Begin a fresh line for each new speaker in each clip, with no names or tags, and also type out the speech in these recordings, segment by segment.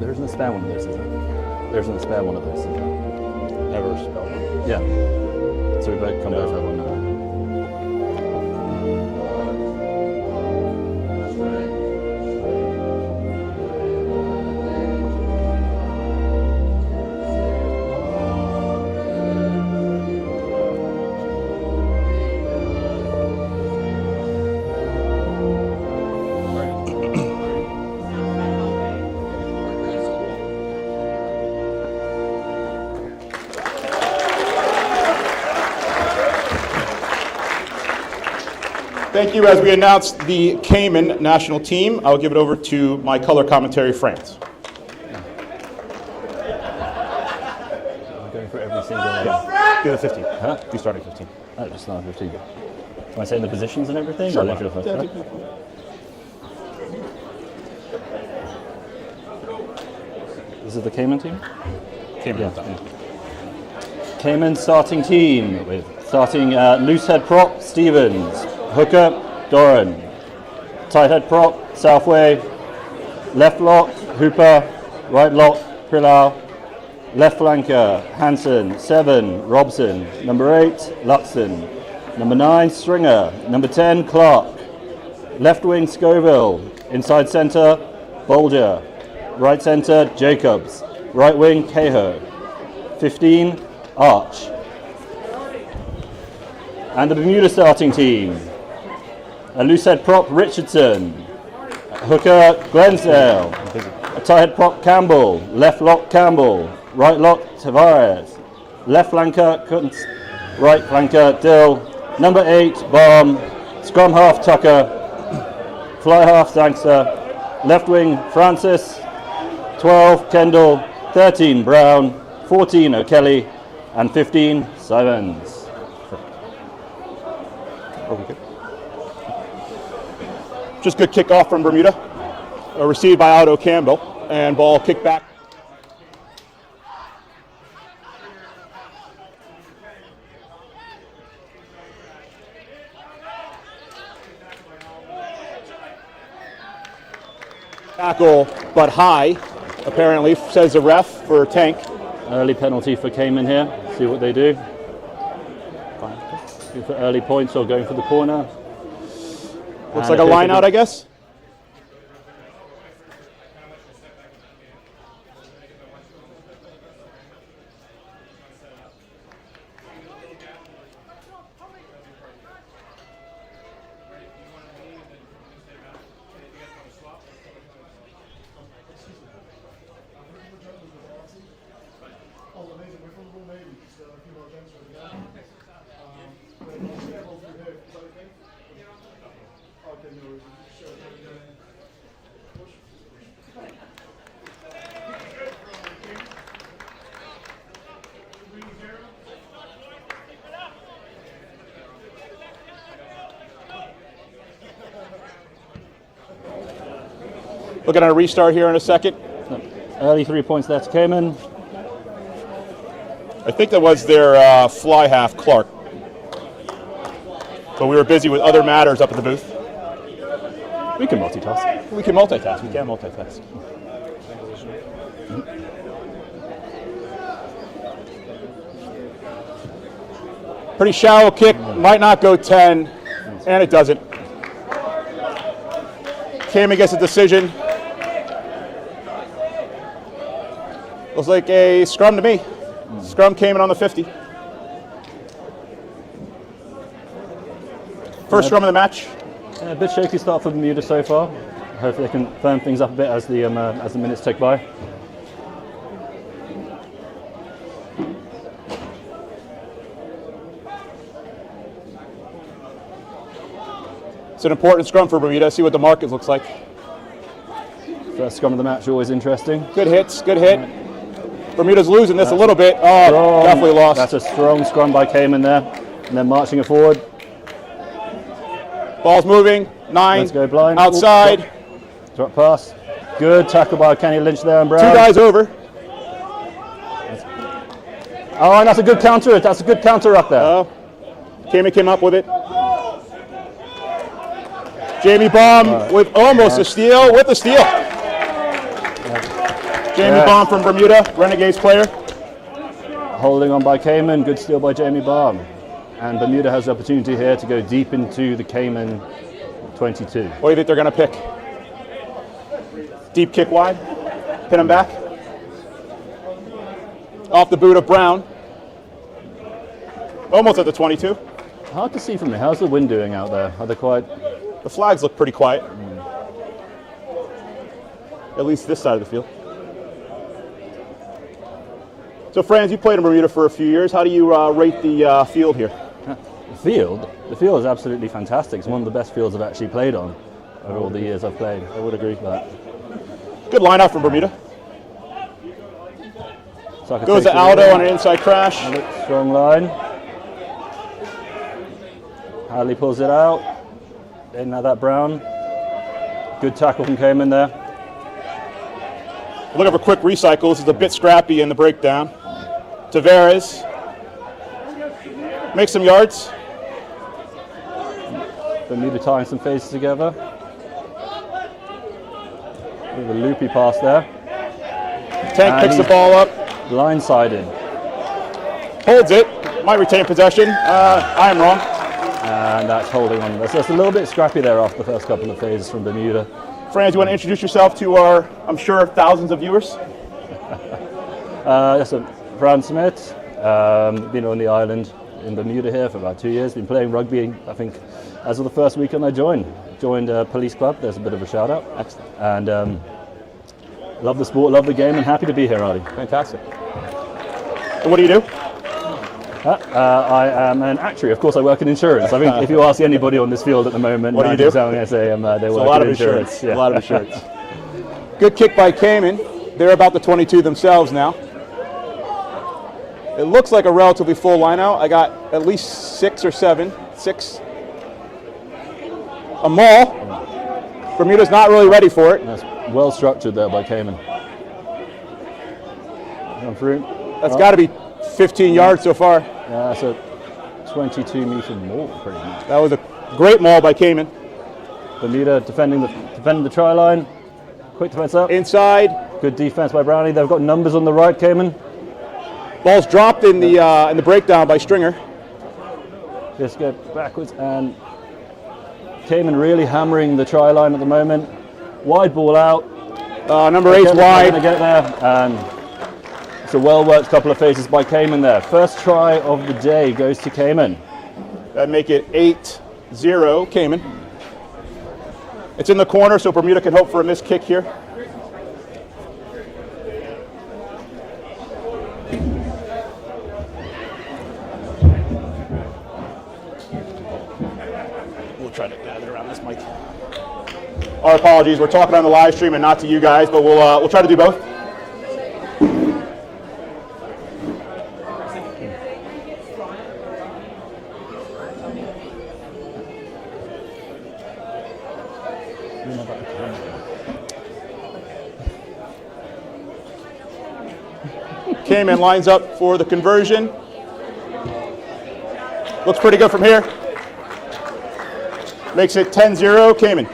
There isn't a spare one of those, is there? There isn't a spare one of those, is there?
Never a spell one.
Yeah. So we both both have one now.
Thank you. As we announce the Cayman national team, I'll give it over to my color commentary, France.
I'm going for every single...
Yeah. Do the 15.
Huh?
Do starting 15.
Oh, just not 15. Am I saying the positions and everything?
Sure.
Or literally the first one? This is the Cayman team?
Cayman.
Yeah. Cayman starting team with starting loose head prop, Stevens. Hooker, Doran. Tight head prop, Southway. Left lock, Hooper. Right lock, Pillau. Left flanker, Hansen. 7, Robson. Number 8, Luxon. Number 9, Stringer. Number 10, Clark. Left wing, Scoville. Inside centre, Bolger. Right centre, Jacobs. Right wing, Cahill. 15, Arch. And the Bermuda starting team. A loose head prop, Richardson. A hooker, Glensdale. A tight head prop, Campbell. Left lock, Campbell. Right lock, Tavares. Left flanker, Kuntz. Right flanker, Dill. Number 8, Baum. Scrum half, Tucker. Fly half, Sangster. Left wing, Francis. 12, Kendall. 13, Brown. 14, O'Kelly. And 15, Simons.
Okay. Just good kickoff from Bermuda. Received by Otto Campbell. And ball kicked back. Tackle, but high, apparently, says the ref for Tank.
Early penalty for Cayman here. See what they do. Go for early points or going for the corner.
Looks like a line out, I guess. Looking at a restart here in a second.
Early 3 points there to Cayman.
I think that was their fly half, Clark. But we were busy with other matters up at the booth.
We can multitask.
We can multitask. We can multitask. Pretty shallow kick. Might not go 10. And it doesn't. Cayman gets a decision. Looks like a scrum to me. Scrum Cayman on the 50. First scrum of the match.
A bit shaky start for Bermuda so far. Hopefully they can firm things up a bit as the minutes tick by.
It's an important scrum for Bermuda. See what the market looks like.
First scrum of the match, always interesting.
Good hits, good hit. Bermuda's losing this a little bit. Oh,
strong.
Definitely lost.
That's a strong scrum by Cayman there. And then marching it forward.
Ball's moving. 9.
Let's go blind.
Outside.
Drop pass. Good tackle by Kenny Lynch there and Brown.
2 guys over.
Oh, and that's a good counter. That's a good counter up there.
Cayman came up with it. Jamie Baum with almost a steal, with a steal. Jamie
Yeah.
Baum from Bermuda, Renegades player.
Holding on by Cayman, good steal by Jamie Baum. And Bermuda has the opportunity here to go deep into the Cayman 22.
What do you think they're going to pick? Deep kick wide, pin him back. Off the boot of Brown. Almost at the 22.
Hard to see from here. How's the wind doing out there? Are they quite?
The flags look pretty quiet. At least this side of the field. So, Franz, you played in Bermuda for a few years. How do you rate the field here?
The field is absolutely fantastic. It's one of the best fields I've actually played on over all the years I've played.
I would agree.
But
Good line out from Bermuda.
Saka
Goes
takes
to
it
Aldo
in.
on an inside crash.
Strong line. Hadley pulls it out. Didn't have that Brown. Good tackle from Cayman there.
Looking for quick recycle. This is a bit scrappy in the breakdown. Tavares makes some yards.
Bermuda tying some faces together. With a loopy pass there.
Tank picks the ball up.
Line-sided.
Holds it. Might retain possession. I am wrong.
And that's holding on. That's a little bit scrappy there after the first couple of phases from Bermuda.
Franz, you want to introduce yourself to our, I'm sure, thousands of viewers?
Yes, Fran Smith. Been on the island in Bermuda here for about 2 years. Been playing rugby, I think, as of the first weekend I joined. Joined a police club. There's a bit of a shout out.
Excellent.
And love the sport, love the game, and happy to be here, Artie.
Fantastic. And what do you do?
I am an actuary. Of course, I work in insurance. I think if you ask anybody on this field at the moment,
What do you do?
I'm going to say they work
A lot
in
of
insurance.
insurance. A lot of insurance. Good kick by Cayman. They're about the 22 themselves now. It looks like a relatively full line out. I got at least 6 or 7. 6. A maul. Bermuda's not really ready for it.
That's well structured there by Cayman. Come through.
That's got to be 15 yards so far.
Yeah, that's a 22-meter maul, pretty much.
That was a great maul by Cayman.
Bermuda defending the try line. Quick defense up.
Inside.
Good defense by Brownie. They've got numbers on the right, Cayman.
Ball's dropped in the breakdown by Stringer.
Just go backwards, and Cayman really hammering the try line at the moment. Wide ball out.
Number 8's
They're
wide.
going to get there. And it's a well-worked couple of phases by Cayman there. First try of the day goes to Cayman.
That'd make it 8-0 Cayman. It's in the corner, so Bermuda can hope for a missed kick here. We'll try to gather around this mic. Our apologies. We're talking on the live stream and not to you guys, but we'll try to do both. Cayman lines up for the conversion. Looks pretty good from here. Makes it 10-0 Cayman.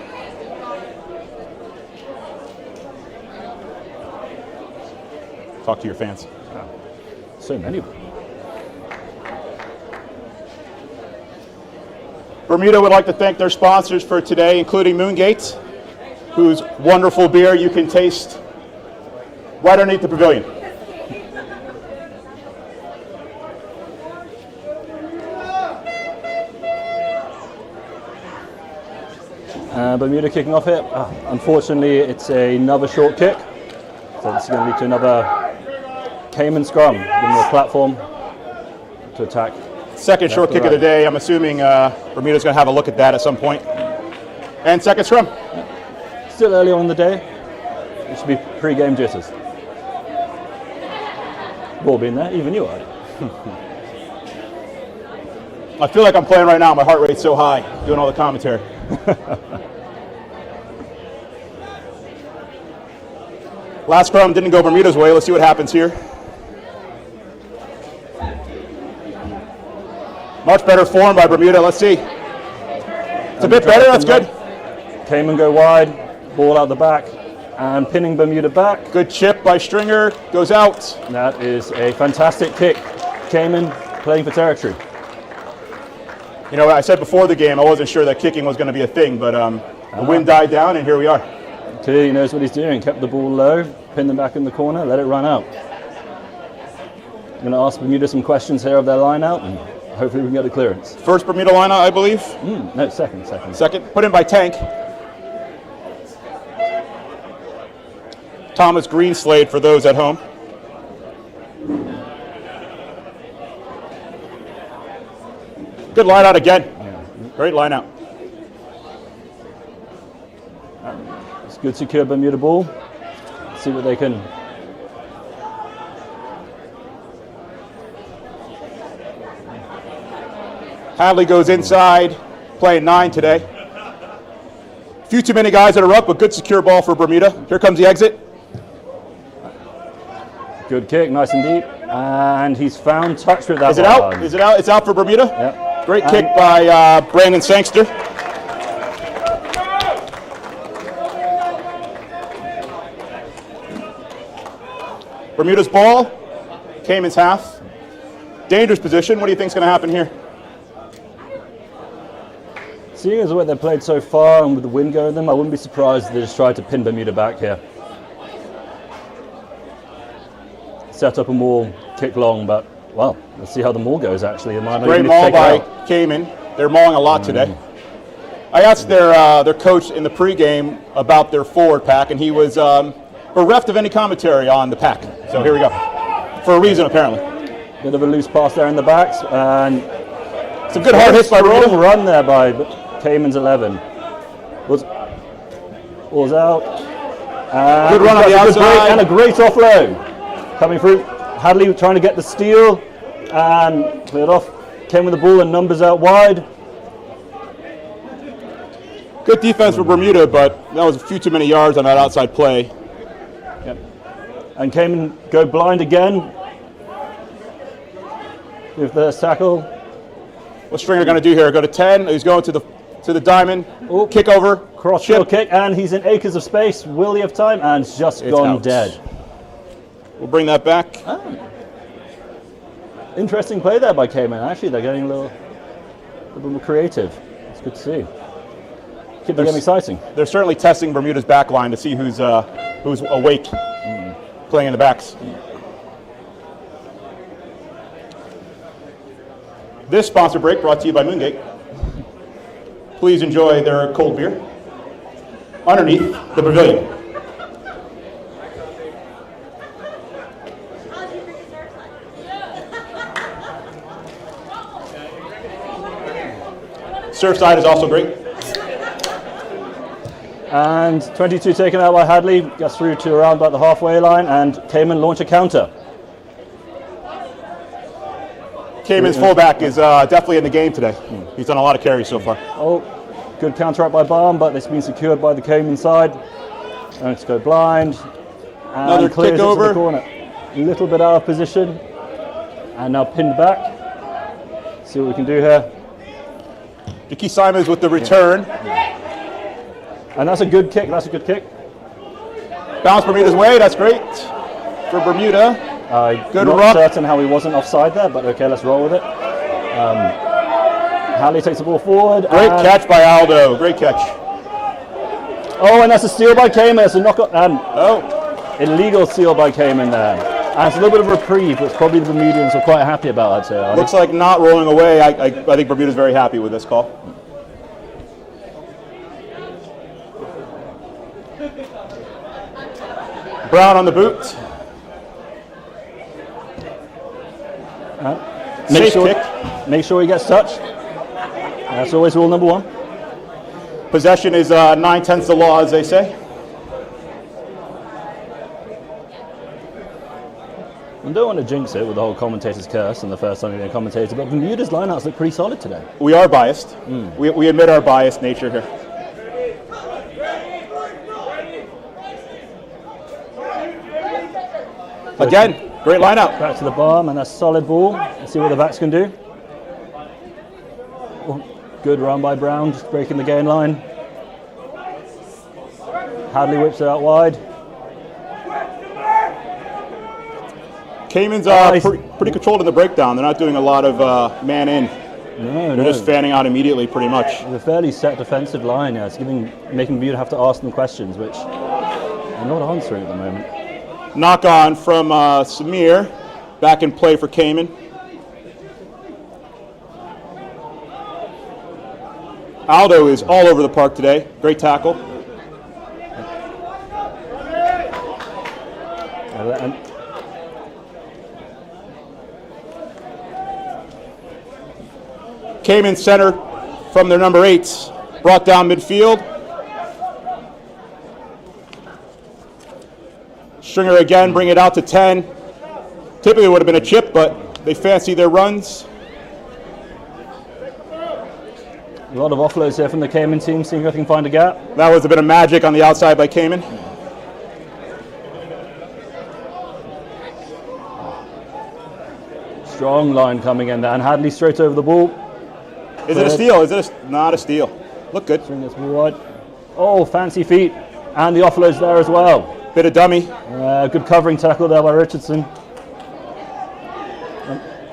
Talk to your fans.
So many of them.
Bermuda would like to thank their sponsors for today, including Moongate, whose wonderful beer you can taste right underneath the pavilion.
Bermuda kicking off here. Unfortunately, it's another short kick. So this is going to lead to another Cayman scrum, giving them a platform to attack.
Second short kick of the day. I'm assuming Bermuda's going to have a look at that at some point. And second scrum.
Still early on in the day. It should be pre-game jitters. Ball being there, even you are.
I feel like I'm playing right now. My heart rate's so high, doing all the commentary. Last scrum didn't go Bermuda's way. Let's see what happens here. Much better form by Bermuda. Let's see. It's a bit better. That's good.
Cayman go wide, ball out the back, And pinning Bermuda back.
Good chip by Stringer, goes out.
That is a fantastic kick. Cayman playing for territory.
You know, I said before the game I wasn't sure that kicking was going to be a thing, but the wind died down and here we are.
Clearly he knows what he's doing. Kept the ball low, pinned them back in the corner, let it run out. I'm going to ask Bermuda some questions here of their line out and hopefully we can get a clearance.
First Bermuda line out, I believe.
No, second.
Second, put in by Tank. Thomas Greenslade for those at home. Good line out again.
Yeah.
Great line out.
It's good secure Bermuda ball. Let's see what they can.
Hadley goes inside, playing 9 today. A few too many guys that are up, but good secure ball for Bermuda. Here comes the exit.
Good kick, nice and deep. And he's found touch with that.
Is it out? Is it out? It's out for Bermuda?
Yep.
Great kick by Brandon Sangster. Bermuda's ball, Cayman's half. Dangerous position. What do you think is going to happen here?
Seeing as what they've played so far and with the wind going them, I wouldn't be surprised if they just tried to pin Bermuda back here. Set up a maul, kick long, but well, let's see how the maul goes actually.
Great maul by Cayman. They're mauling a lot today. I asked their coach in the pregame about their forward pack, and he was bereft of any commentary on the pack. So here we go. For a reason, apparently.
Bit of a loose pass there in the backs, and
some good hard hits by Bermuda.
Run there by Cayman's 11. Was out.
Good run on the outside.
And a great offload. Coming through. Hadley trying to get the steal, and cleared off. Came with the ball and numbers out wide.
Good defense for Bermuda, but that was a few too many yards on that outside play.
Yep. And Cayman go blind again with the tackle.
What's Stringer going to do here? Go to 10. He's going to the diamond.
Ooh.
Kick over.
Crossfield kick, and he's in acres of space. Will he have time? And it's just gone
out.
dead.
We'll bring that back.
Interesting play there by Cayman. Actually, they're getting a little bit more creative. It's good to see. Keep the game exciting.
They're certainly testing Bermuda's back line to see who's awake, playing in the backs. This sponsor break brought to you by Moongate. Please enjoy their cold beer underneath the pavilion. Surfside is also great.
And 22 taken out by Hadley, gets through to around about the halfway line, and Cayman launch a counter.
Cayman's fullback is definitely in the game today. He's done a lot of carries so far.
Oh, good counter up by Barn, but it's been secured by the Cayman side. And let's go blind. And
another
clears
kick
it to
over.
the corner. A little bit out of position. And now pinned back. See what we can do here.
Dickie Simons with the return.
And that's a good kick. That's a good kick.
Bounce Bermuda's way. That's great for Bermuda. Good
not
rock.
Certain how he wasn't offside there, but okay, let's roll with it. Hadley takes the ball forward.
Great catch by Aldo. Great catch.
Oh, and that's a steal by Cayman. It's a knockout. Illegal steal by Cayman there. And it's a little bit of reprieve, which probably the Bermudians are quite happy about, I'd say.
Looks like not rolling away. I think Bermuda's very happy with this call. Brown on the boot. Safe kick.
Make sure he gets touched. That's always rule number one.
Possession is 9/10 the law, as they say.
I don't want to jinx it with the whole commentator's curse and the first time being a commentator, but Bermuda's lineouts look pretty solid today.
We are biased. We admit our biased nature here. Again, great line out.
Back to the barm, and that's solid ball. Let's see what the backs can do. Oh, good run by Brown, just breaking the gain line. Hadley whips it out wide.
Cayman's pretty controlled in the breakdown. They're not doing a lot of man in. They're just fanning out immediately, pretty much.
With a fairly set defensive line, yeah. It's making Bermuda have to ask them questions, which they're not answering at the moment.
Knock on from Samir. Back in play for Cayman. Aldo is all over the park today. Great tackle. Cayman center from their number 8s. Brought down midfield. Stringer again, bring it out to 10. Typically would have been a chip, but they fancy their runs.
A lot of offloads here from the Cayman team, seeing if they can find a gap.
That was a bit of magic on the outside by Cayman.
Strong line coming in there, and Hadley straight over the ball.
Is it a steal? Is it not a steal? Look good.
Bring this ball wide. Oh, fancy feet, and the offloads there as well.
Bit of dummy.
Good covering tackle there by Richardson.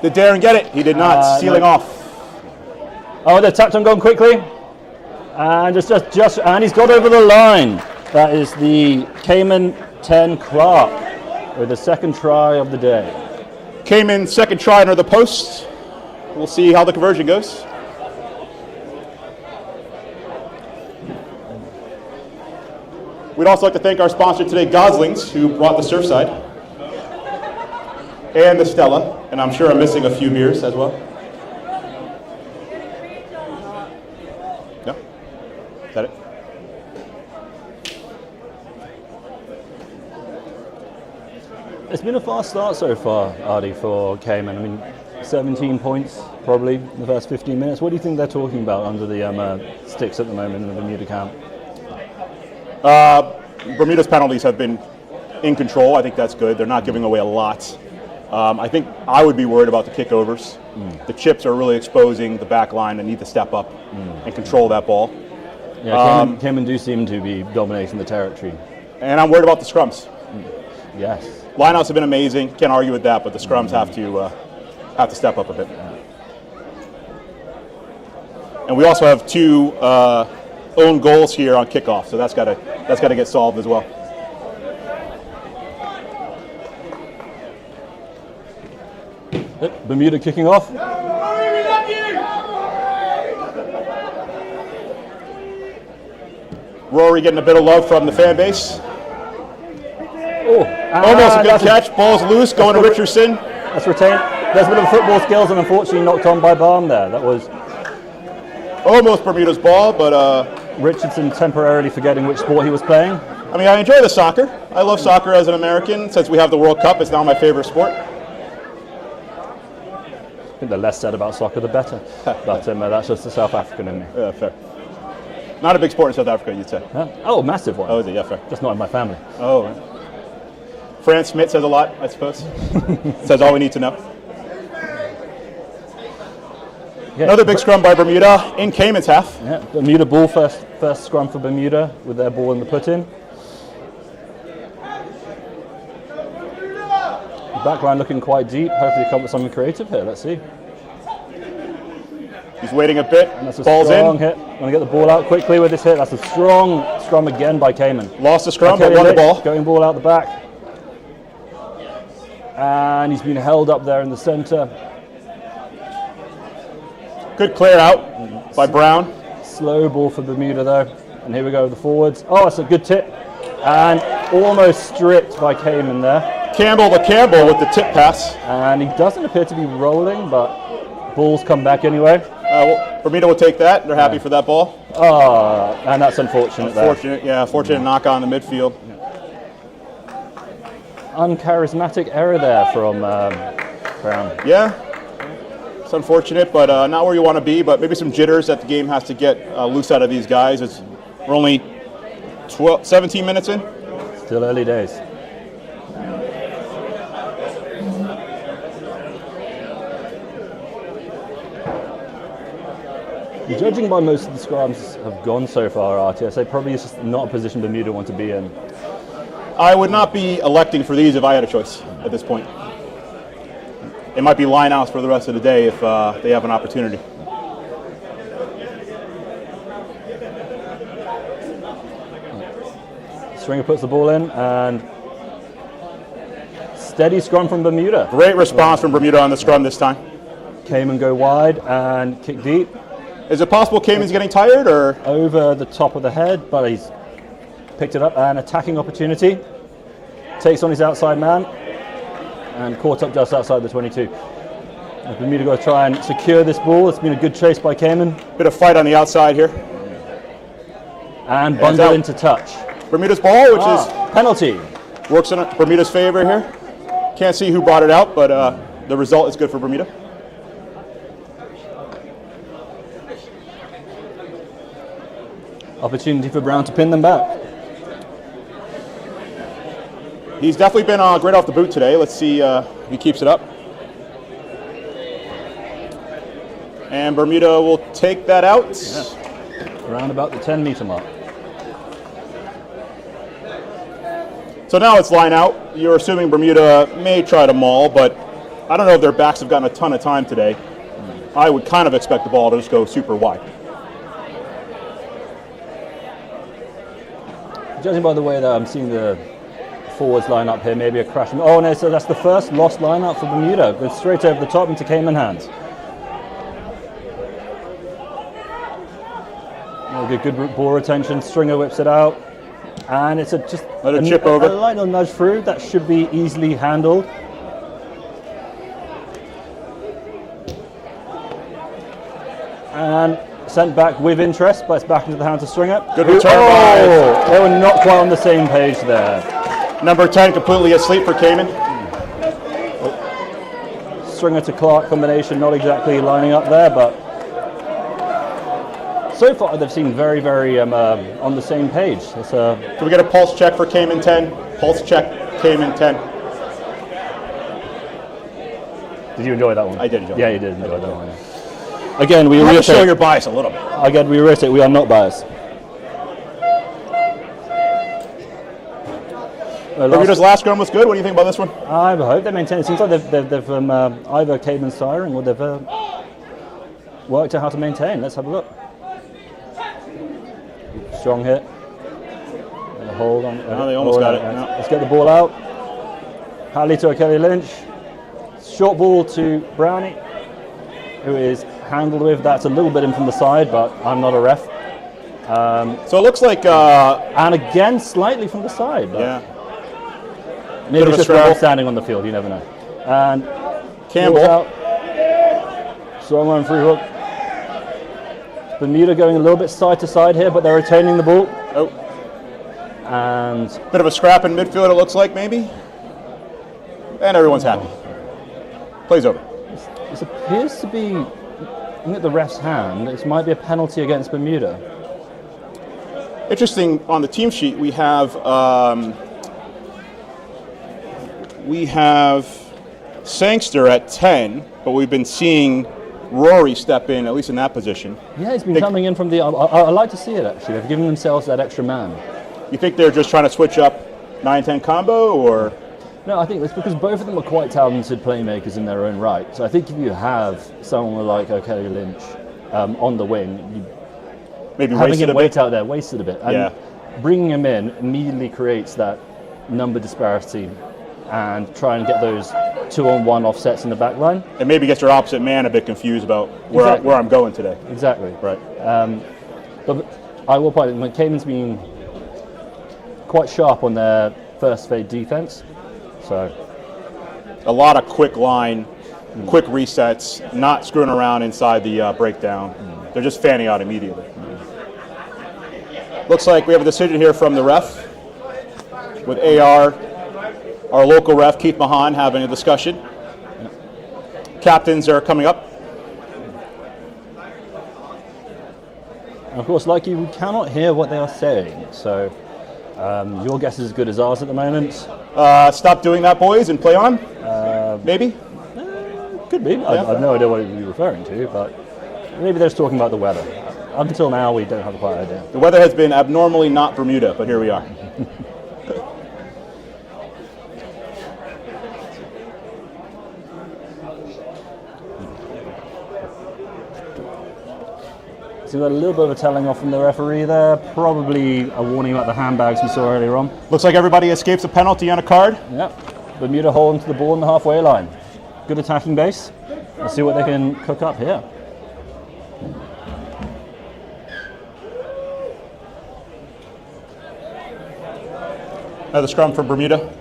Did Darren get it? He did not. Sealing off.
Oh, they're tapped on gone quickly. And and he's got over the line. That is the Cayman 10 Clark with the second try of the day.
Cayman second try under the post. We'll see how the conversion goes. We'd also like to thank our sponsor today, Goslings, who brought the Surfside. And the Stella, and I'm sure I'm missing a few beers as well. No? Is that it?
It's been a fast start so far, Artie, for Cayman. I mean, 17 points probably in the first 15 minutes. What do you think they're talking about under the sticks at the moment in the Bermuda camp?
Bermuda's penalties have been in control. I think that's good. They're not giving away a lot. I think I would be worried about the kickovers. The chips are really exposing the back line and need to step up and control that ball.
Yeah, Cayman do seem to be dominating the territory.
And I'm worried about the scrums.
Yes.
Lineouts have been amazing. Can't argue with that, but the scrums have to step up a bit. And we also have 2 own goals here on kickoff, so that's got to get solved as well.
Bermuda kicking off.
Rory getting a bit of love from the fan base.
Oh,
almost a good catch. Ball's loose, going to Richardson.
That's retained. There's a bit of football skills and unfortunately knocked on by Baum there. That was
almost Bermuda's ball, but
Richardson temporarily forgetting which sport he was playing.
I mean, I enjoy the soccer. I love soccer as an American. Since we have the World Cup, it's now my favorite sport.
I think the less said about soccer, the better. But that's just the South African in me.
Yeah, fair. Not a big sport in South Africa, you'd say.
Huh? Oh, massive one.
Oh, is it? Yeah, fair.
Just not in my family.
Oh, right. Fran Smith says a lot, I suppose. Says all we need to know. Yeah. Another big scrum by Bermuda in Cayman's half.
Yeah, Bermuda ball first scrum for Bermuda with their ball in the put-in. Backline looking quite deep. Hopefully come up with something creative here. Let's see.
He's waiting a bit.
And that's a
Ball's
strong
in.
hit. Going to get the ball out quickly with this hit. That's a strong scrum again by Cayman.
Lost the scrum, but won the ball.
Going ball out the back. And he's been held up there in the center.
Good clear out by Brown.
Slow ball for Bermuda though. And here we go with the forwards. Oh, that's a good tip. And almost stripped by Cayman there.
Campbell with the tip pass.
And he doesn't appear to be rolling, but ball's come back anyway.
Well, Bermuda will take that. They're happy for that ball.
Oh, and that's unfortunate.
Fortunate knock on the midfield.
Uncharismatic error there from Brown.
Yeah, it's unfortunate, but not where you want to be. But maybe some jitters that the game has to get loose out of these guys. We're only 17 minutes in.
Still early days. Judging by most of the scrums have gone so far, Artie, I say probably it's just not a position Bermuda want to be in.
I would not be electing for these if I had a choice at this point. it might be lineouts for the rest of the day if they have an opportunity.
Stringer puts the ball in, and steady scrum from Bermuda.
Great response from Bermuda on the scrum this time.
Cayman go wide and kick deep.
Is it possible Cayman's getting tired, or?
Over the top of the head, but he's picked it up. An attacking opportunity. Takes on his outside man and caught up just outside the 22. Bermuda got to try and secure this ball. It's been a good chase by Cayman.
Bit of fight on the outside here.
And bundle into touch.
Bermuda's ball, which is
penalty.
Works in Bermuda's favor here. Can't see who brought it out, but the result is good for Bermuda.
Opportunity for Brown to pin them back.
He's definitely been great off the boot today. Let's see if he keeps it up. And Bermuda will take that out.
Yeah. Around about the 10-meter mark.
So now it's line out. You're assuming Bermuda may try to maul, but I don't know if their backs have gotten a ton of time today. I would kind of expect the ball to just go super wide.
Judging by the way that I'm seeing the forwards line up here, maybe a crash. Oh no, so that's the first lost line up for Bermuda. Goes straight over the top into Cayman hands. Good ball retention. Stringer whips it out. And it's just
a chip over.
A light nudge through that should be easily handled. And sent back with interest, but it's back into the hands of Stringer.
Good return by.
They were not quite on the same page there.
Number 10 completely asleep for Cayman.
Stringer to Clark combination, not exactly lining up there, but so far they've seemed very, very on the same page.
Can we get a pulse check for Cayman 10? Pulse check, Cayman 10.
Did you enjoy that one?
I did enjoy.
Yeah, you did enjoy that one. Again, we
reiterate. Show your bias a little bit.
Again, we reiterate, we are not biased.
Bermuda's last scrum was good. What do you think about this one?
I hope they maintain. It seems like they've either Cayman's tiring or they've worked out how to maintain. Let's have a look. Strong hit. And a hold on.
They almost got it. No.
Let's get the ball out. Hadley to Kelly Lynch. Short ball to Brownie, who is handled with. That's a little bit in from the side, but I'm not a ref.
So it looks like...
and again, slightly from the side.
Yeah.
Maybe it's just one standing on the field, you never know. And
Campbell.
Out. Strong one, free hook. Bermuda going a little bit side to side here, but they're retaining the ball.
Oh.
And
bit of a scrap in midfield, it looks like, maybe. And everyone's happy. Plays over.
This appears to be, looking at the ref's hand, this might be a penalty against Bermuda.
Interesting, on the team sheet, we have Sangster at 10, but we've been seeing Rory step in, at least in that position.
Yeah, he's been coming in from the... I like to see it, actually. They've given themselves that extra man.
You think they're just trying to switch up 9-10 combo, or...?
No, I think it's because both of them are quite talented playmakers in their own right. So I think if you have someone like O'Kelly Lynch on the wing,
maybe
having him wait out there, wasted a bit. And bringing him in immediately creates that number disparity and try and get those 2-on-1 offsets in the back line.
And maybe gets your opposite man a bit confused about where I'm going today.
Exactly.
Right.
But I will point out, Cayman's been quite sharp on their first fade defense. So
a lot of quick line, quick resets, not screwing around inside the breakdown. They're just fanning out immediately. Looks like we have a decision here from the ref with AR, our local ref, Keith Mahan, having a discussion. Captains are coming up.
And of course, like you, we cannot hear what they are saying. So your guess is as good as ours at the moment.
Stop doing that, boys, and play on? Maybe?
Could be. I have no idea what you're referring to, but maybe they're just talking about the weather. Up until now, we don't have a quite idea.
The weather has been abnormally not Bermuda, but here we are.
So we got a little bit of a telling off from the referee there. Probably a warning about the handbags we saw earlier on.
Looks like everybody escapes a penalty and a card.
Yep. Bermuda holding to the ball in the halfway line. Good attacking base. Let's see what they can cook up here.
Another scrum for Bermuda.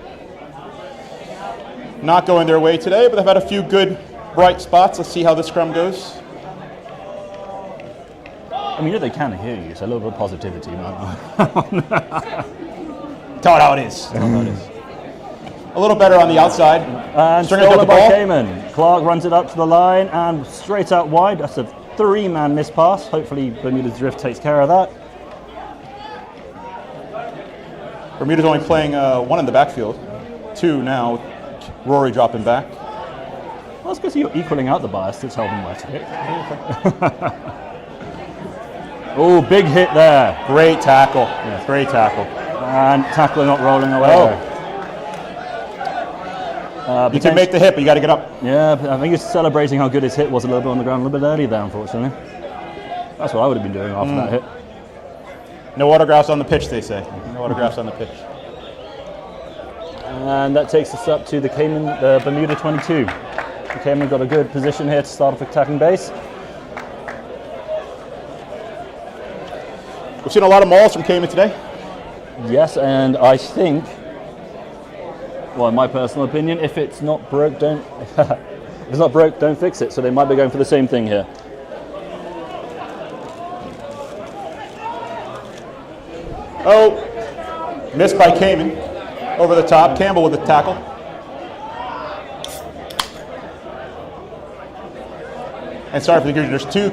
Not going their way today, but they've had a few good, bright spots. Let's see how this scrum goes.
I mean, they can hear you, so a little bit of positivity.
Tell it how it is. A little better on the outside.
And stolen by Cayman. Clark runs it up to the line and straight out wide. That's a 3-man miss pass. Hopefully Bermuda's drift takes care of that.
Bermuda's only playing one in the backfield. 2 now. Rory dropping back.
Well, it's because you're equaling out the bias that's helping West. Oh, big hit there.
Great tackle.
Yes.
Great tackle.
And tackler not rolling away.
You can make the hit, but you got to get up.
Yeah, I think he's celebrating how good his hit was a little bit on the ground, a little bit early there, unfortunately. That's what I would have been doing after that hit.
No autographs on the pitch, they say. No autographs on the pitch.
And that takes us up to the Bermuda 22. The Cayman got a good position here to start off attacking base.
We've seen a lot of mauls from Cayman today.
Yes, and I think, well, in my personal opinion, if it's not broke, don't fix it. So they might be going for the same thing here.
Oh, missed by Cayman. Over the top, Campbell with the tackle. And sorry for the confusion, there's 2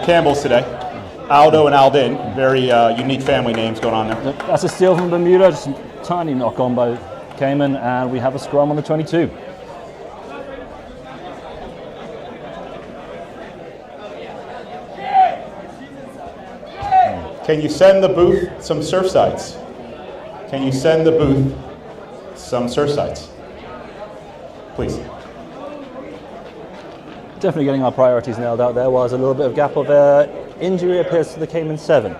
Campbells today. Aldo and Aldin, very unique family names going on there.
That's a steal from Bermuda, just a tiny knock on by Cayman, and we have a scrum on the 22.
Can you send the booth some surf sides? Can you send the booth some surf sides? Please.
Definitely getting our priorities nailed out there. Was a little bit of gap of injury appears to the Cayman 7.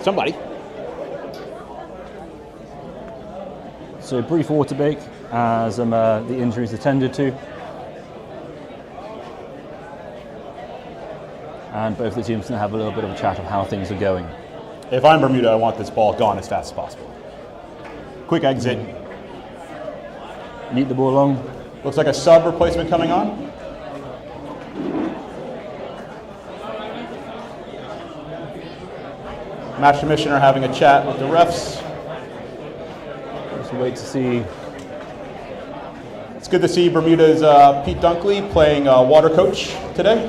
Somebody.
So a brief water break as the injury is attended to. And both the teams can have a little bit of a chat of how things are going.
If I'm Bermuda, I want this ball gone as fast as possible. Quick exit.
Neat the ball along.
Looks like a sub replacement coming on. Match commissioner having a chat with the refs.
Just wait to see.
It's good to see Bermuda's Pete Dunkley playing water coach today.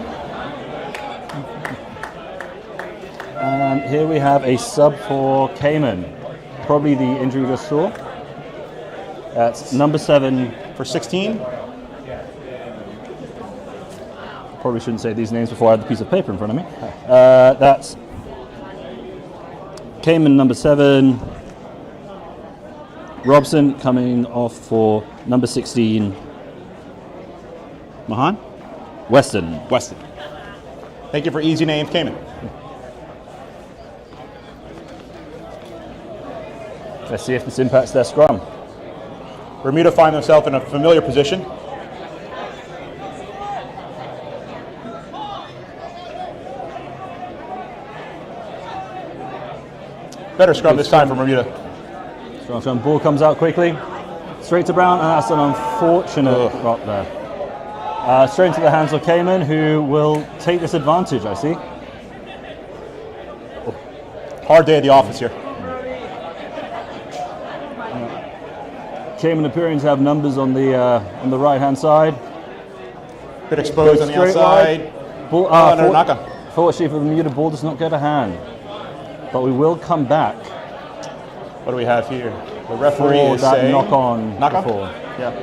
And here we have a sub for Cayman. Probably the injury we just saw. That's number 7.
For 16.
Probably shouldn't say these names before I had the piece of paper in front of me. That's Cayman number 7. Robson coming off for number 16.
Mahan?
Weston.
Thank you for easy names, Cayman.
Let's see if this impacts their scrum.
Bermuda find themselves in a familiar position. Better scrum this time for Bermuda.
Strong ball comes out quickly. Straight to Brown, and that's an unfortunate drop there. Straight into the hands of Cayman, who will take this advantage, I see.
Hard day at the office here.
Cayman appearing to have numbers on the right-hand side.
Bit exposed on the outside.
Ball,
knock-on.
Fortunately for Bermuda, ball does not go to hand. But we will come back.
What do we have here? The referee is
that
saying...
knock-on.
Knock-on?
Yeah.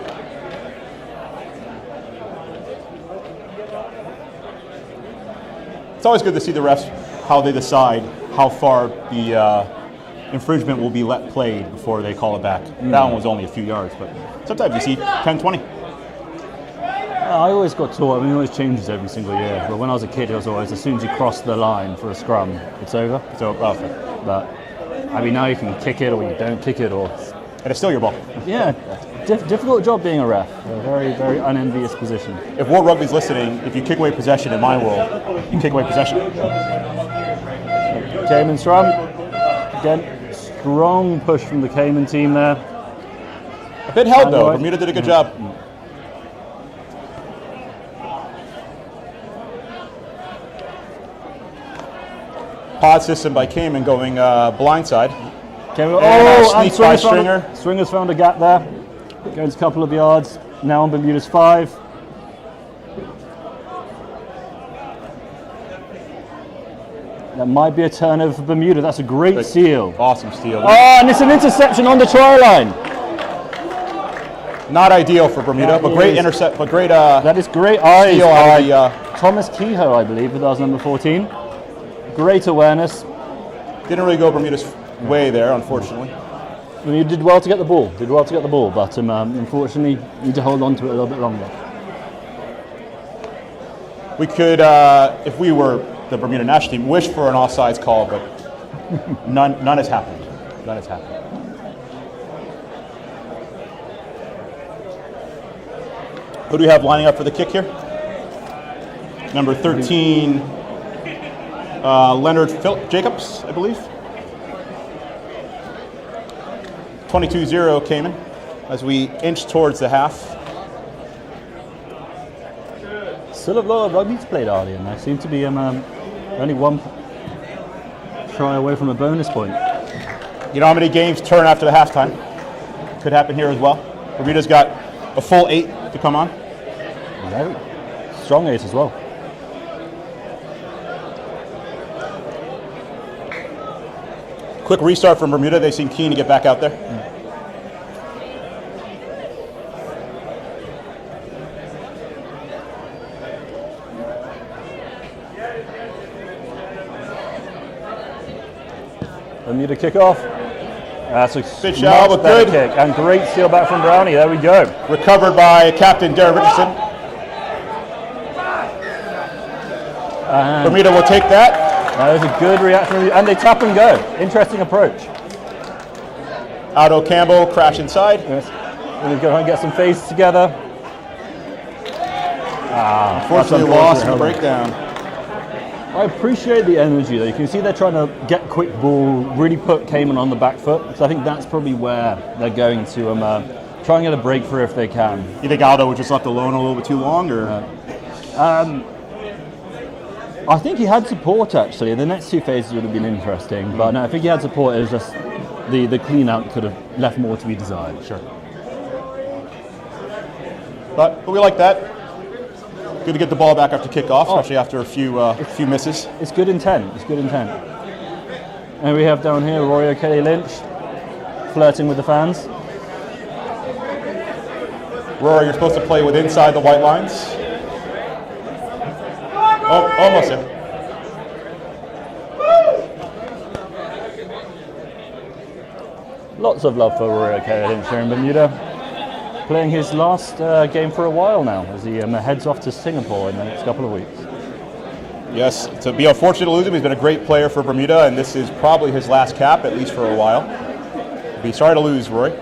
It's always good to see the refs, how they decide how far the infringement will be let played before they call it back. That one was only a few yards, but sometimes you see 10, 20.
I always got taught, it always changes every single year, but when I was a kid it was always, as soon as you cross the line for a scrum, it's over.
So, perfect.
But, now you can kick it or you don't kick it, or...
And it's still your ball.
Yeah, difficult job being a ref. A very, very unenvious position.
If World Rugby's listening, if you kick away possession in my world, you kick away possession.
Cayman scrum. Again, strong push from the Cayman team there.
A bit held though. Bermuda did a good job. Pod system by Cayman going blindside.
And
sneak by Stringer.
Stringer's found a gap there. Goes a couple of yards. Now on Bermuda's 5. That might be a turnover for Bermuda. That's a great steal.
Awesome steal.
Oh, and it's an interception on the try line.
Not ideal for Bermuda, but great intercept. But great.
That is great eyes
steal
by Thomas Kehoe, I believe, with us number 14. Great awareness.
Didn't really go Bermuda's way there, unfortunately.
You did well to get the ball. But unfortunately, you need to hold on to it a little bit longer.
We could, if we were the Bermuda national team, wish for an offsides call, but none has happened. None has happened. Who do we have lining up for the kick here? Number 13, Leonard Jacobs, I believe. 22-0 Cayman as we inch towards the half.
Still a lot of rugby to play early, and there seem to be only one try away from a bonus point.
You know how many games turn after the halftime? Could happen here as well. Bermuda's got a full 8 to come on.
Strong 8 as well.
Quick restart from Bermuda. They seem keen to get back out there.
Bermuda kick off. That's a
good shot, but good
kick, and great steal back from Brownie. There we go.
Recovered by Captain Darren Richardson. Bermuda will take that.
That was a good reaction, and they tap and go. Interesting approach.
Aldo Campbell crash inside.
Yes. We're going to get some faces together.
Unfortunately lost in the breakdown.
I appreciate the energy though. You can see they're trying to get quick ball, really put Cayman on the back foot. So I think that's probably where they're going to try and get a breakthrough if they can.
You think Aldo was just left alone a little bit too long, or?
I think he had support actually. The next 2 phases would have been interesting, but no, I think he had support. It was just the clean out could have left more to be desired.
Sure. But we like that. Good to get the ball back after kickoff, especially after a few misses.
It's good intent. And we have down here Rory O'Kelly Lynch flirting with the fans.
Rory, you're supposed to play with inside the white lines. Oh, almost there.
Lots of love for Rory O'Kelly Lynch here in Bermuda. Playing his last game for a while now as he heads off to Singapore in the next couple of weeks.
Yes, to be unfortunate to lose him. He's been a great player for Bermuda, and this is probably his last cap, at least for a while. Be sorry to lose, Rory.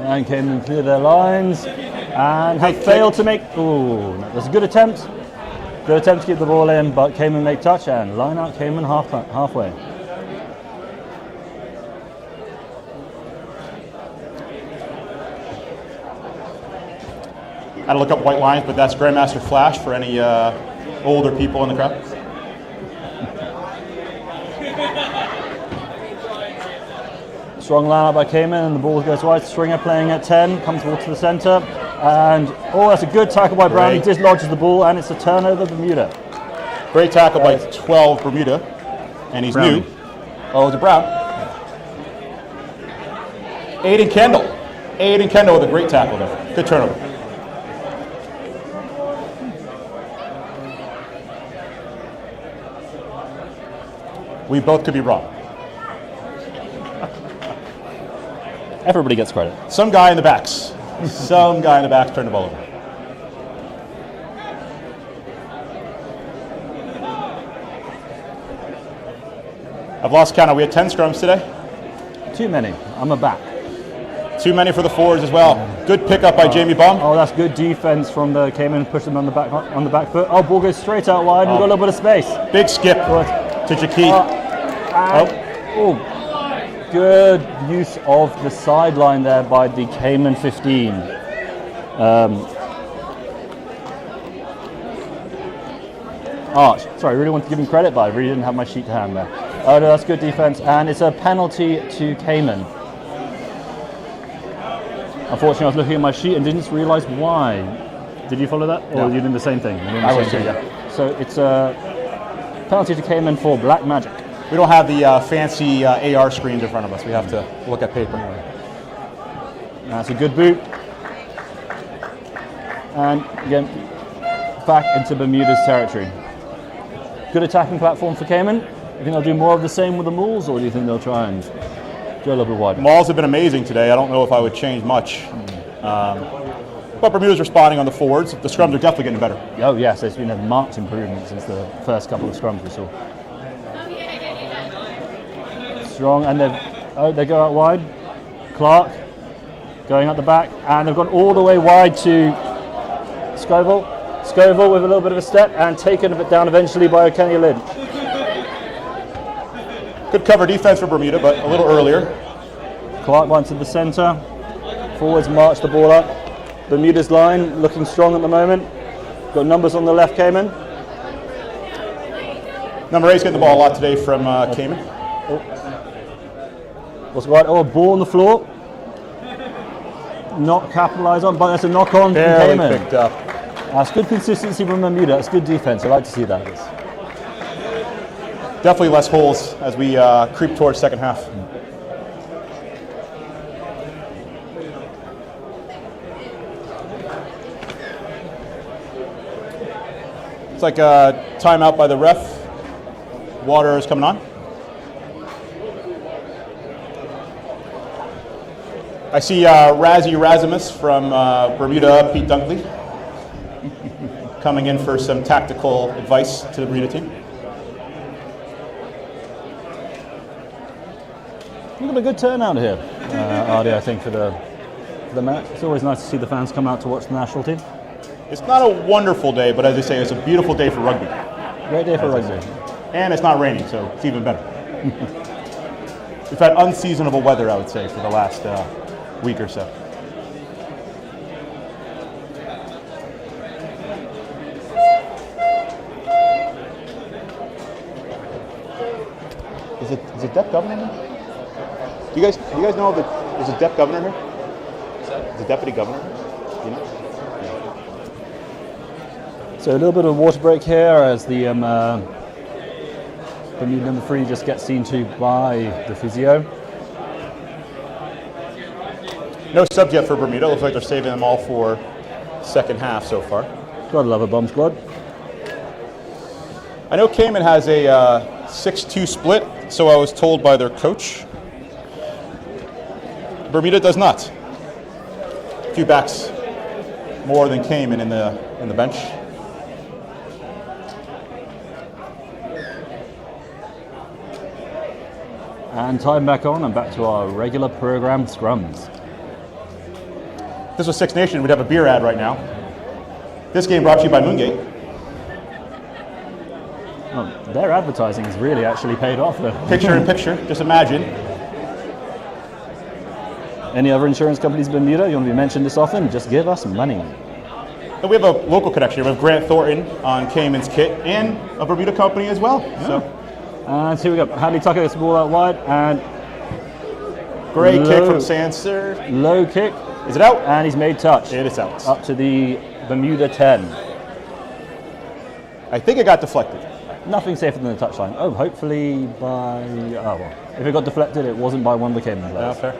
And came and clear their lines and have failed to make. Ooh, that's a good attempt. Good attempt to keep the ball in, but Cayman make touch and line out Cayman halfway.
I had to look up white lines, but that's Grandmaster Flash for any older people in the crowd.
Strong line out by Cayman, and the ball goes wide. Stringer playing at 10, comes ball to the centre, and that's a good tackle by Brown. He dislodges the ball, and it's a turnover Bermuda.
Great tackle by 12 Bermuda, and he's
Brownie.
new. Oh, is it Brown? Aiden Kendall with a great tackle there. Good turnover. we both could be wrong.
Everybody gets credit.
Some guy in the backs. Some guy in the backs turned the ball over. I've lost count. We had 10 scrums today.
Too many. I'm a back.
Too many for the forwards as well. Good pickup by Jamie Baum.
Oh, that's good defense from the Cayman. Push them on the back foot. Oh, ball goes straight out wide. We've got a little bit of space.
Big skip to Jackie.
Good use of the sideline there by the Cayman 15. Arch. Sorry, I really wanted to give him credit, but I really didn't have my sheet to hand there. Oh no, that's good defense, and it's a penalty to Cayman. Unfortunately, I was looking at my sheet and didn't realise why. Did you follow that? Or you doing the same thing?
I was, yeah.
So it's a penalty to Cayman for black magic.
We don't have the fancy AR screens in front of us. We have to look at paper.
That's a good boot. And again, back into Bermuda's territory. Good attacking platform for Cayman. You think they'll do more of the same with the Mauls, or do you think they'll try and go a little bit wider?
Mauls have been amazing today. I don't know if I would change much. But Bermuda's responding on the forwards. The scrums are definitely getting better.
Oh yes, there's been a marked improvement since the first couple of scrums we saw. Strong, and they go out wide. Clark going out the back, and they've gone all the way wide to Scoville. Scoville with a little bit of a step and taken it down eventually by O'Kenny Lynn.
Good cover defense for Bermuda, but a little earlier.
Clark went to the centre. Forwards march the ball up. Bermuda's line looking strong at the moment. Got numbers on the left, Cayman.
Number 8's getting the ball a lot today from Cayman.
What's right? Oh, a ball on the floor. Not capitalised on, but that's a knock on from Cayman.
Picked up.
That's good consistency from Bermuda. That's good defense. I like to see that.
Definitely less holes as we creep towards second half. It's like a timeout by the ref. Water is coming on. I see Razzie Razimus from Bermuda, Pete Dunkley, coming in for some tactical advice to the Bermuda team.
We've got a good turnout here, Ardy, I think, for the match. It's always nice to see the fans come out to watch the national team.
It's not a wonderful day, but as I say, it's a beautiful day for rugby.
Great day for rugby.
And it's not raining, so it's even better. We've had unseasonable weather, I would say, for the last week or so. Is it Deaf Governor here? Do you guys know that there's a Deaf Governor here? Is a Deputy Governor here? You know?
So a little bit of a water break here as the Bermuda number 3 just gets seen to by the physio.
No subs yet for Bermuda. Looks like they're saving them all for second half so far.
Gotta love a bomb squad.
I know Cayman has a 6-2 split, so I was told by their coach. Bermuda does not. A few backs more than Cayman in the bench.
And time back on and back to our regular program scrums.
If this was Six Nation, we'd have a beer ad right now. This game brought to you by Moongate.
Oh, their advertising has really actually paid off though.
Picture in picture, just imagine.
Any other insurance companies in Bermuda? You want to be mentioned this often? Just give us money.
And we have a local connection. We have Grant Thornton on Cayman's kit and a Bermuda company as well.
Yeah.
So.
And here we go. Hadley Tucker gets the ball out wide and
great kick from Sanser.
Low kick.
Is it out?
And he's made touch.
It is out.
Up to the Bermuda 10.
I think it got deflected.
Nothing safer than the touchline. Oh, hopefully by... Oh, well. If it got deflected, it wasn't by one of the Cayman players.
Yeah, fair.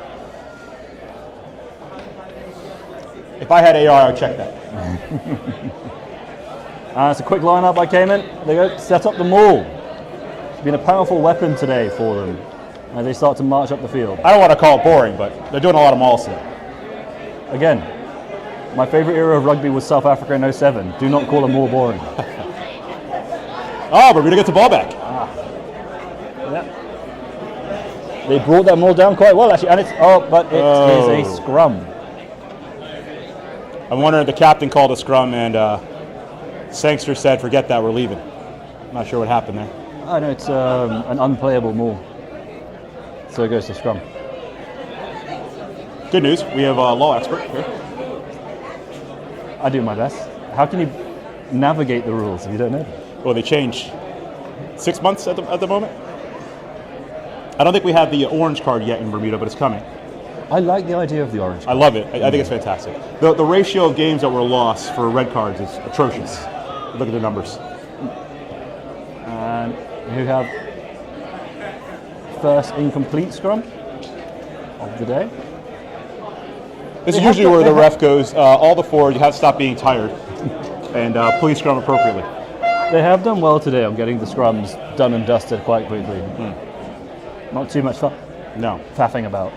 If I had AR, I would check that.
It's a quick line up by Cayman. They go set up the maul. been a powerful weapon today for them as they start to march up the field.
I don't want to call it boring, but they're doing a lot of mauls today.
Again, my favorite era of rugby was South Africa in 07. Do not call it more boring.
Oh, Bermuda gets the ball back.
Yeah. They brought that maul down quite well, actually, and it's but it is a scrum.
I'm wondering if the captain called a scrum and Sangster said, "Forget that, we're leaving." I'm not sure what happened there.
I know it's an unplayable maul, so it goes to scrum.
Good news, we have a law expert here.
I do my best. How can you navigate the rules if you don't know them?
Well, they changed 6 months at the moment. I don't think we have the orange card yet in Bermuda, but it's coming.
I like the idea of the orange card.
I love it. I think it's fantastic. The ratio of games that were lost for red cards is atrocious. Look at the numbers.
And who have first incomplete scrum of the day?
This is usually where the ref goes, all the forwards, you have to stop being tired and please scrum appropriately.
They have done well today on getting the scrums done and dusted quite quickly. Not too much faffing about.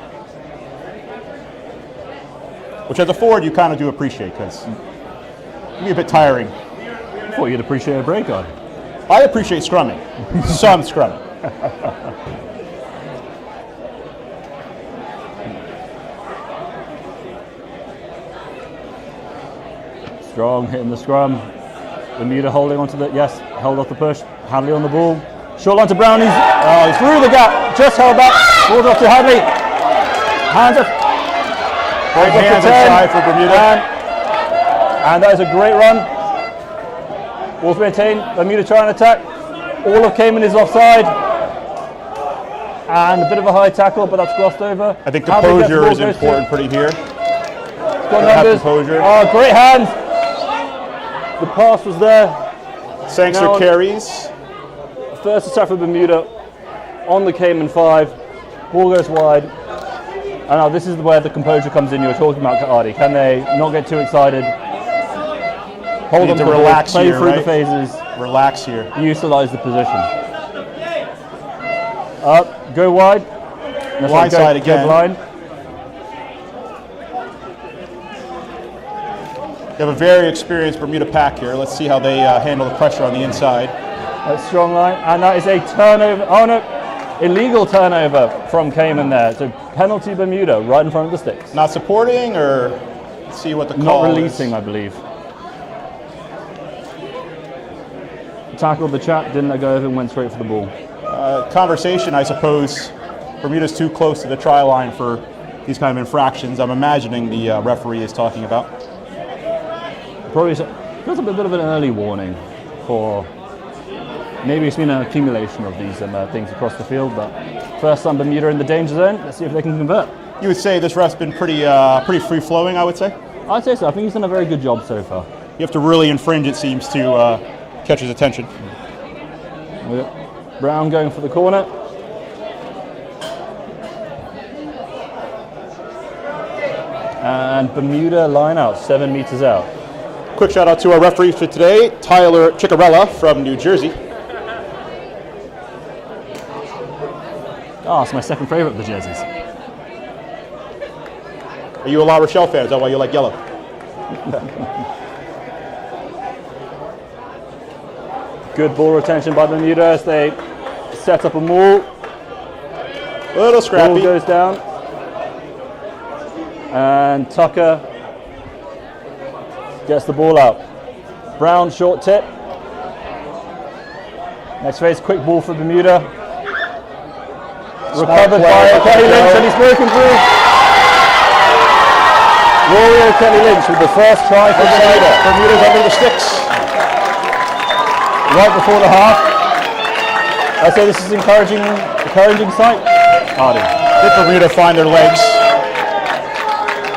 Which as a forward you kind of do appreciate because it can be a bit tiring.
I thought you'd appreciate a break on.
I appreciate scrumming. Some scrumming.
Strong hitting the scrum. Bermuda holding onto the, held off the push. Hadley on the ball. Short line to Brown. He's through the gap. Just held back. Ball's off to Hadley. Hands up.
Great hands inside for Bermuda.
And that is a great run. Ball's maintained. Bermuda trying to attack. All of Cayman is offside. And a bit of a high tackle, but that's glossed over.
I think composure is important pretty here.
Got numbers.
Composure.
Oh, great hands. The pass was there.
Sangster carries.
First attack for Bermuda on the Cayman 5. Ball goes wide. And now this is where the composure comes in. You were talking about Artie. Can they not get too excited? Hold on to relax, play through the phases.
Relax here.
Utilize the position. Up, go wide.
Blind side again.
Go blind.
You have a very experienced Bermuda pack here. Let's see how they handle the pressure on the inside.
That's strong line, and that is a turnover. Oh no, illegal turnover from Cayman there. So penalty Bermuda right in front of the sticks.
Not supporting, or let's see what the call
Not releasing, I believe. Tackled the chap, didn't let go of him, went straight for the ball.
Conversation, I suppose. Bermuda's too close to the try line for these kind of infractions. I'm imagining the referee is talking about.
Probably feels a bit of an early warning for. Maybe it's been an accumulation of these things across the field, but first time Bermuda in the danger zone. Let's see if they can convert.
You would say this ref's been pretty free-flowing, I would say?
I'd say so. I think he's done a very good job so far.
You have to really infringe, it seems, to catch his attention.
Brown going for the corner. And Bermuda line out, 7 meters out.
Quick shout out to our referee for today, Tyler Ciccarella from New Jersey.
Oh, it's my second favorite of the jerseys.
Are you a La Rochelle fan? Is that why you like yellow?
Good ball retention by Bermuda as they set up a maul.
A little scrappy.
Ball goes down. And Tucker gets the ball out. Brown, short tip. Next phase, quick ball for Bermuda. Recovered by Kelly Lynch, and he's broken through. Warrior Kelly Lynch with the first try for Bermuda.
Bermuda's under the sticks.
Right before the half. I say this is encouraging sight.
Hardy. Did Bermuda find their legs?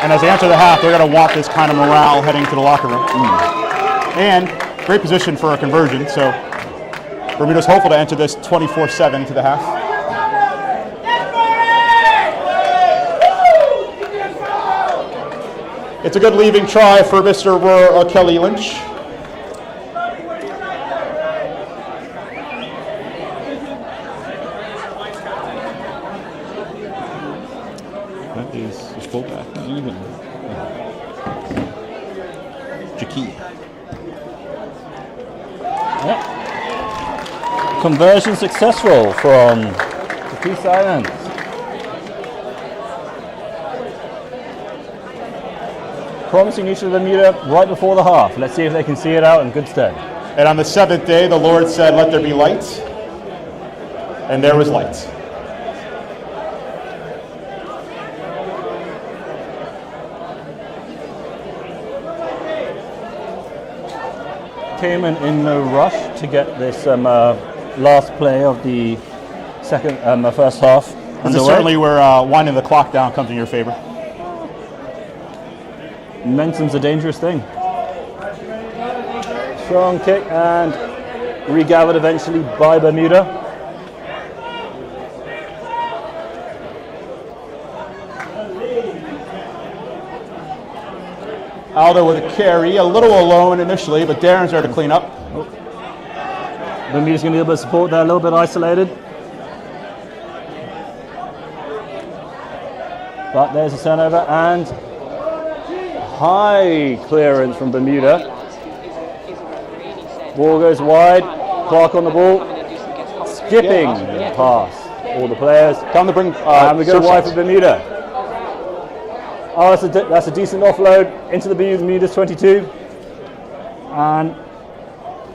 And as they enter the half, they're going to want this kind of morale heading to the locker room. And great position for a conversion, so Bermuda's hopeful to enter this 24-7 to the half. It's a good leaving try for Mr. Kelly Lynch. Jackie.
Yeah. Conversion successful from the Peace Islands. Promising each of Bermuda right before the half. Let's see if they can see it out in good stead.
And on the seventh day, the Lord said, "Let there be lights." And there was lights.
Cayman in no rush to get this last play of the first half.
This is certainly where winding the clock down comes in your favor.
Momentum's a dangerous thing. Strong kick and regathered eventually by Bermuda.
Aldo with a carry, a little alone initially, but Darren's there to clean up.
Bermuda's going to need a bit of support there, a little bit isolated. But there's a turnover and high clearance from Bermuda. Ball goes wide, Clark on the ball, skipping past all the players.
Time to bring
and we go wide for Bermuda. Oh, that's a decent offload into the Bermuda's 22. And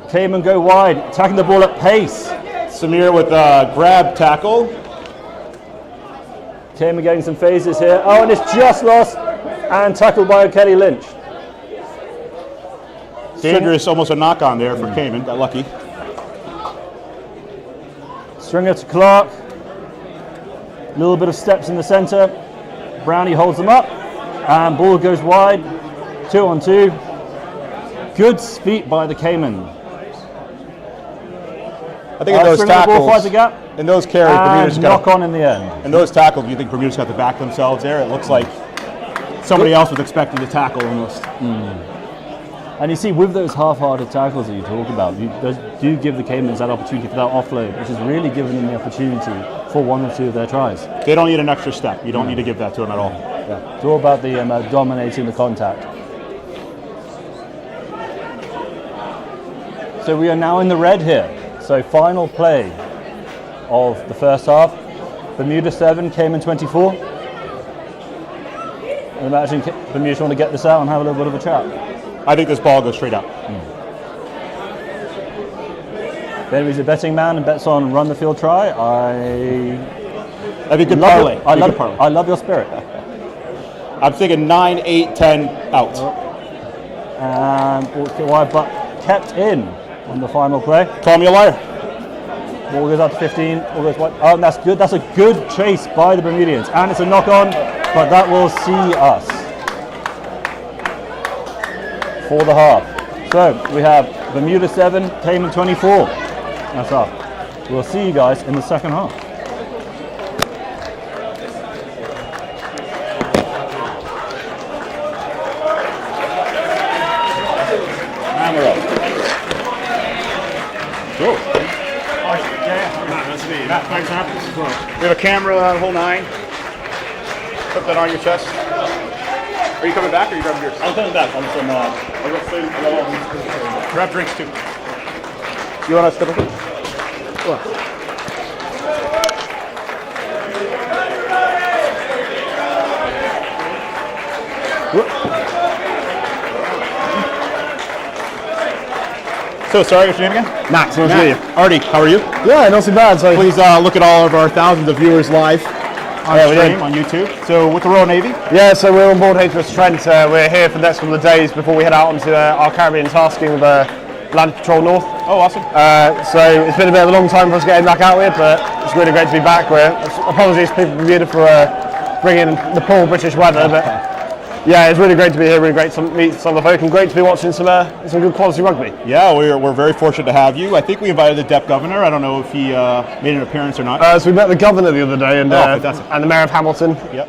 Cayman go wide, attacking the ball at pace.
Samir with a grab tackle.
Cayman getting some phases here. Oh, and it's just lost and tackled by Kelly Lynch.
Dangerous, almost a knock on there for Cayman, got lucky.
Stringer to Clark. A little bit of steps in the center. Brownie holds them up. And ball goes wide. 2-on-2. Good speed by the Cayman.
I think in those tackles,
finds a gap.
in those carries, Bermuda's
knock on in the end.
In those tackles, you think Bermuda's got to back themselves there? It looks like somebody else was expecting to tackle almost.
And you see, with those half-hearted tackles that you talk about, you do give the Caymans that opportunity for that offload, which has really given them the opportunity for one or two of their tries.
They don't need an extra step. You don't need to give that to them at all.
Yeah. It's all about the dominating the contact. So we are now in the red here. So final play of the first half. Bermuda 7, Cayman 24. I imagine Bermuda want to get this out and have a little bit of a chat.
I think this ball goes straight out.
Ben is a betting man and bets on run the field try.
That'd be good parlay.
I love your spirit.
I'm thinking 9, 8, 10 out.
And wide, but kept in on the final play.
Call me a liar.
Ball goes out to 15. Ball goes wide. Oh, and that's good. That's a good chase by the Bermudians, and it's a knock on, but that will see us for the half. So we have Bermuda 7, Cayman 24. That's up. We'll see you guys in the second half. And we're up. Cool.
Thanks for having us as well. We have a camera, whole 9. Put that on your chest. Are you coming back or are you grabbing yours?
I'm coming back. I've got food.
Grab drinks too. You want to step up? So sorry, what's your name again?
Max, nice to meet you.
Artie, how are you?
Yeah, not too bad. So
Please look at all of our thousands of viewers live on stream on YouTube. So with the Royal Navy?
yeah, so we're on board HMS Trent. We're here for the next couple of days before we head out onto our Caribbean tasking with Land Patrol North.
Oh, awesome.
So it's been a bit of a long time for us getting back out here, but it's really great to be back. Apologies to people from Bermuda for bringing the poor British weather, but yeah, it's really great to be here. Really great to meet some of the folk, and great to be watching some good quality rugby.
Yeah, we're very fortunate to have you. I think we invited the Dep Governor. I don't know if he made an appearance or not.
So we met the Governor the other day and the Mayor of Hamilton.
Yep.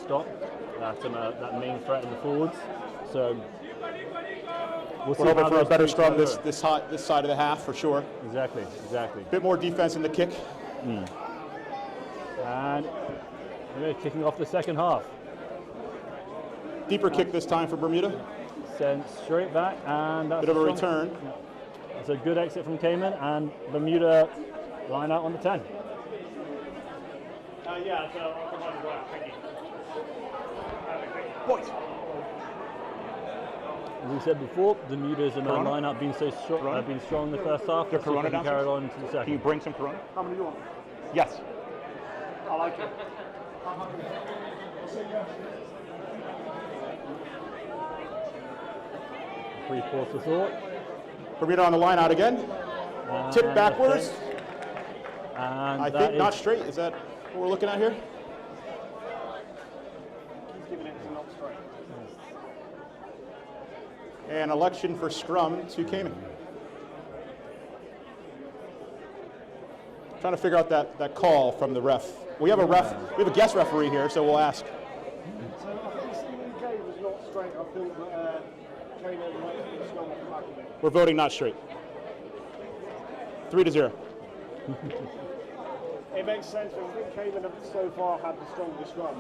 stop that main threat in the forwards. So we'll see
We're hoping
how
for a
those
better
two
scrum
turn
this
over.
side of the half for sure.
Exactly.
Bit more defense in the kick.
And we're kicking off the second half.
Deeper kick this time for Bermuda.
Sent straight back, and that's
Bit of a
strong-
return.
It's a good exit from Cayman, and Bermuda line out on the 10.
Yeah, so I'll come on as well. Thank you.
Boys.
As we said before, Bermuda's in our
Corona?
line-up been so strong,
Corona?
been strong in the first half.
Your
Let's see if
Corona
they can carry
downstairs?
on into the
Can you
second.
bring some Corona?
How many do you want?
Yes.
I like it.
Brief pause for thought.
Bermuda on the line out again. Tip
And
backwards.
And
I
that
think
is-
not straight. Is that what we're looking at here?
He's giving it to not straight.
And election for scrum to Cayman. Trying to figure out that call from the ref. We have a guest referee here, so we'll ask.
So I think Stephen Kay was not straight. I thought that Cayman might have been strong off the back of it.
We're voting not straight. 3-0.
It makes sense. I think Cayman have so far had the strongest scrum.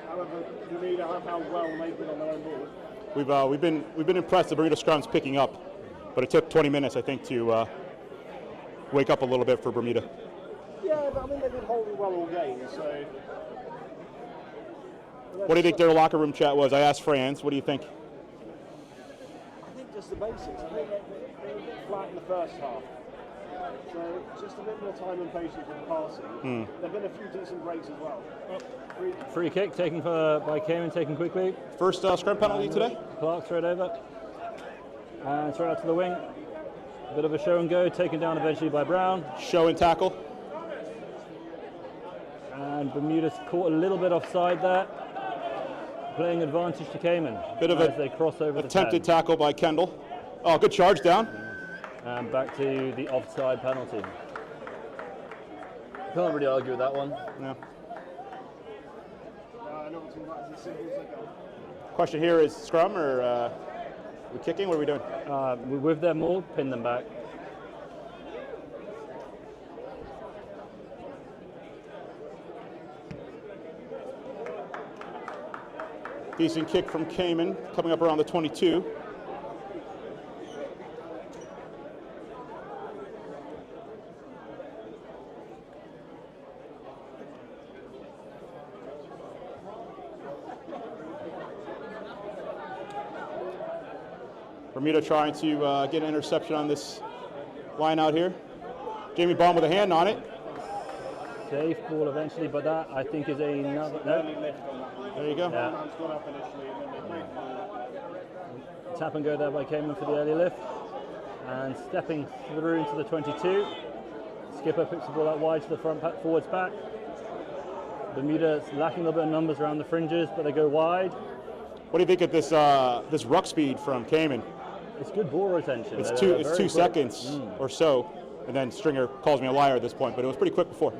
However, Bermuda have how well they've been on their own board.
We've been impressed. The Bermuda scrum's picking up, but it took 20 minutes, I think, to wake up a little bit for Bermuda.
Yeah, but I mean they've been holding well all game. So.
What do you think their locker room chat was? I asked Franz. What do you think?
I think just the basics. I think they were a bit flat in the first half. So just a bit more time and patience with passing. There've been a few decent breaks as well.
Free kick taken by Cayman, taken quickly.
First scrum penalty today?
Clark straight over. And straight out to the wing. Bit of a show and go, taken down eventually by Brown.
Show and tackle.
And Bermuda's caught a little bit offside there. Playing advantage to Cayman.
Bit of
as they cross over
attempted
the 10.
tackle by Kendall. Oh, good charge down.
And back to the offside penalty. Can't really argue with that one.
No.
I know what's all that as simple as they go.
Question here is scrum or we kicking? What are we doing?
We're with them all, pin them back.
Decent kick from Cayman, coming up around the 22. Bermuda trying to get an interception on this line out here. Jamie Baum with a hand on it.
Safe ball eventually, but that I think is another.
Early
No,
lift on that one.
There you go.
Yeah.
Man's gone up initially and then they played forward.
tap and go there by Cayman for the early lift. And stepping through into the 22. Skipper picks the ball out wide to the front forwards back. Bermuda's lacking a little bit of numbers around the fringes, but they go wide.
What do you think of this ruck speed from Cayman?
It's good ball retention.
It's
They're
2
very quick.
seconds or so, and then Stringer calls me a liar at this point, but it was pretty quick before.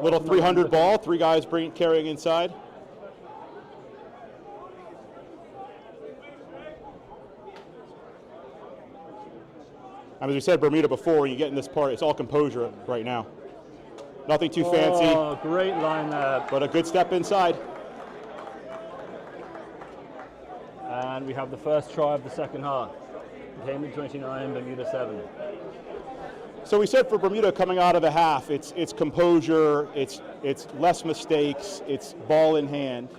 Little 300 ball, 3 guys carrying inside. And as we said, Bermuda before, when you get in this part, it's all composure right now. Nothing too fancy,
Oh, great line there.
but a good step inside.
And we have the first try of the second half. Cayman 29, Bermuda 7.
So we said for Bermuda coming out of the half, it's composure, it's less mistakes, it's ball in hand.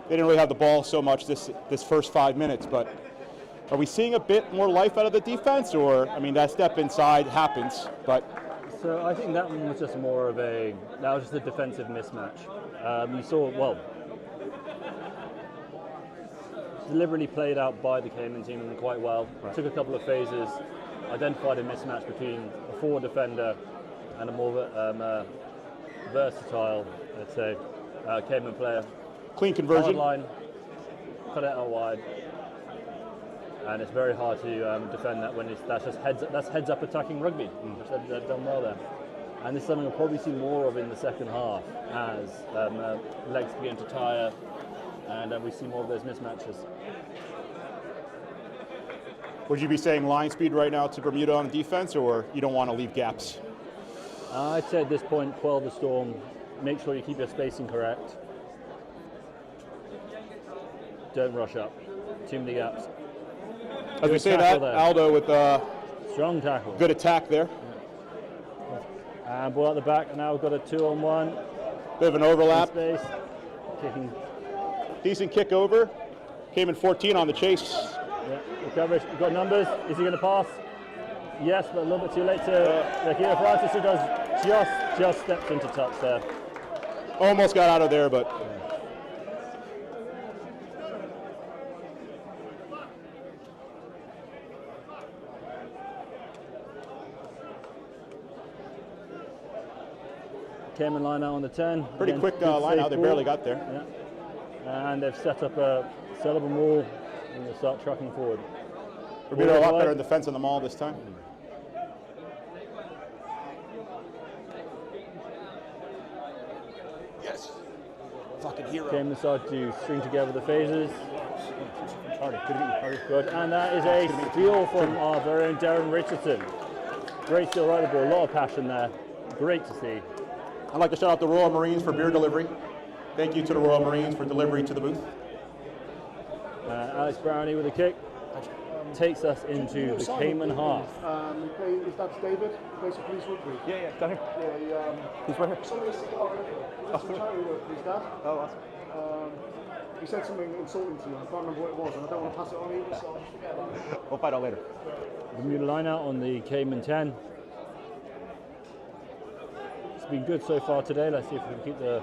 They didn't really have the ball so much this first 5 minutes, but are we seeing a bit more life out of the defense? Or, I mean, that step inside happens, but
So I think that one was just more of that was just a defensive mismatch. You saw, deliberately played out by the Cayman team and quite well.
Right.
Took a couple of phases, identified a mismatch between a forward defender and a more versatile, let's say, Cayman player.
clean
Hard
conversion.
line, cut it out wide. and it's very hard to defend that when that's just heads up attacking rugby. They've done well there, and this is something we'll probably see more of in the second half as legs begin to tire, and we see more of those mismatches.
Would you be saying line speed right now to Bermuda on defense, or you don't want to leave gaps?
I'd say at this point, quell the storm. Make sure you keep your spacing correct. Don't rush up. Too many gaps.
As we say that,
there.
Aldo with
strong tackle.
good attack there.
And ball at the back, and now we've got a 2-on-1.
Bit of an overlap.
Space. Kicking.
Decent kick over. Cayman 14 on the chase.
Yeah, good coverage. We've got numbers. Is he going to pass? Yes, but a little bit too late to Akira Francis, who does just steps into touch there.
Almost got out of there, but
Cayman line out on the 10.
pretty
Again,
quick
good
line
safe
out. They
ball.
barely got there.
Yeah. And they've set up a wall, and they'll start trucking forward.
Bermuda a lot better in defense on the maul this time. Yes. Fucking hero.
Cayman start to string together the phases. Good, and that is a steal from our very own Darren Richardson. Great steal right at the ball, a lot of passion there. Great to see.
I'd like to shout out the Royal Marines for beer delivery. Thank you to the Royal Marines for delivery to the booth.
Alex Brownie with a kick takes us into the Cayman half.
His dad's David, he plays for police rugby.
Yeah, down here.
Yeah,
He's right here.
somebody said, he does some charity work for his dad.
Oh, awesome.
He said something insulting to you, I can't remember what it was, and I don't want to pass it on either, so I'll just forget about it.
We'll find out later.
Bermuda line out on the Cayman 10. It's been good so far today. Let's see if we can keep the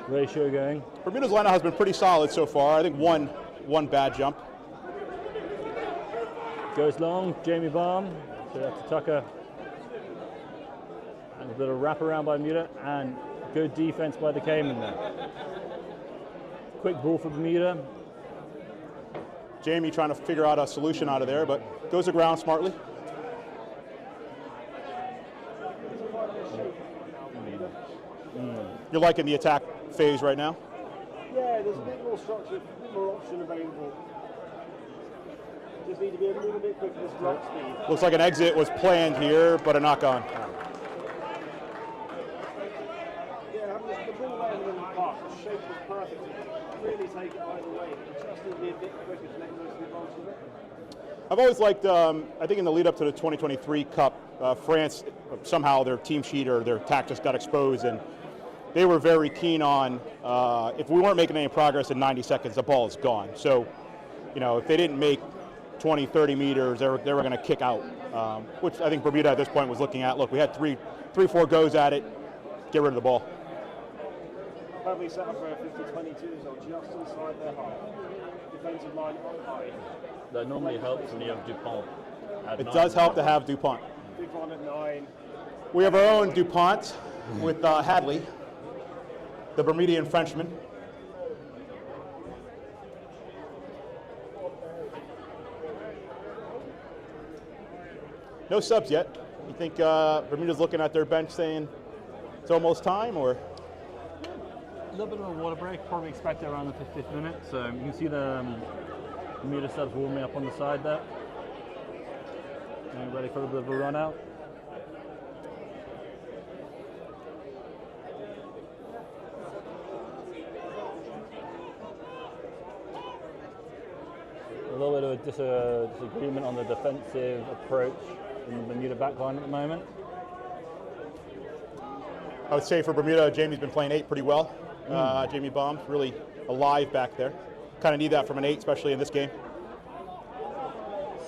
ratio going.
Bermuda's lineup has been pretty solid so far. I think one bad jump.
Goes long, Jamie Baum, so that's to Tucker. And a bit of wraparound by Bermuda, and good defense by the Cayman there. Quick ball for Bermuda.
Jamie trying to figure out a solution out of there, but goes to ground smartly. You're liking the attack phase right now?
Yeah, there's a bit more structure, a bit more option available. Just need to be a little bit quicker with drop speed.
Looks like an exit was planned here, but a knock on.
Yeah, the ball there in the park, the shape was perfect. Really take it either way. It just need to be a bit quicker to make most of the advantage of it.
I've always liked, I think in the lead up to the 2023 Cup, France, somehow their team sheet or their tactics got exposed, and they were very keen on, if we weren't making any progress in 90 seconds, the ball is gone. So, you know, if they didn't make 20, 30 meters, they were going to kick out, which I think Bermuda at this point was looking at. Look, we had three, 4 goes at it, get rid of the ball.
Probably set up for a 50-22, so just inside their half. Defensive line on high.
That normally helps when you have Dupont.
It does help to have Dupont.
Dupont at 9.
We have our own Dupont with Hadley, the Bermudian Frenchman. No subs yet. You think Bermuda's looking at their bench saying it's almost time, or?
A little bit of a water break, probably expected around the 50th minute. So you can see the Bermuda subs warming up on the side there. And ready for a bit of a run out. A little bit of a disagreement on the defensive approach in the Bermuda backline at the moment.
I would say for Bermuda, Jamie's been playing 8 pretty well. Jamie Baum's really alive back there. Kind of need that from an 8, especially in this game.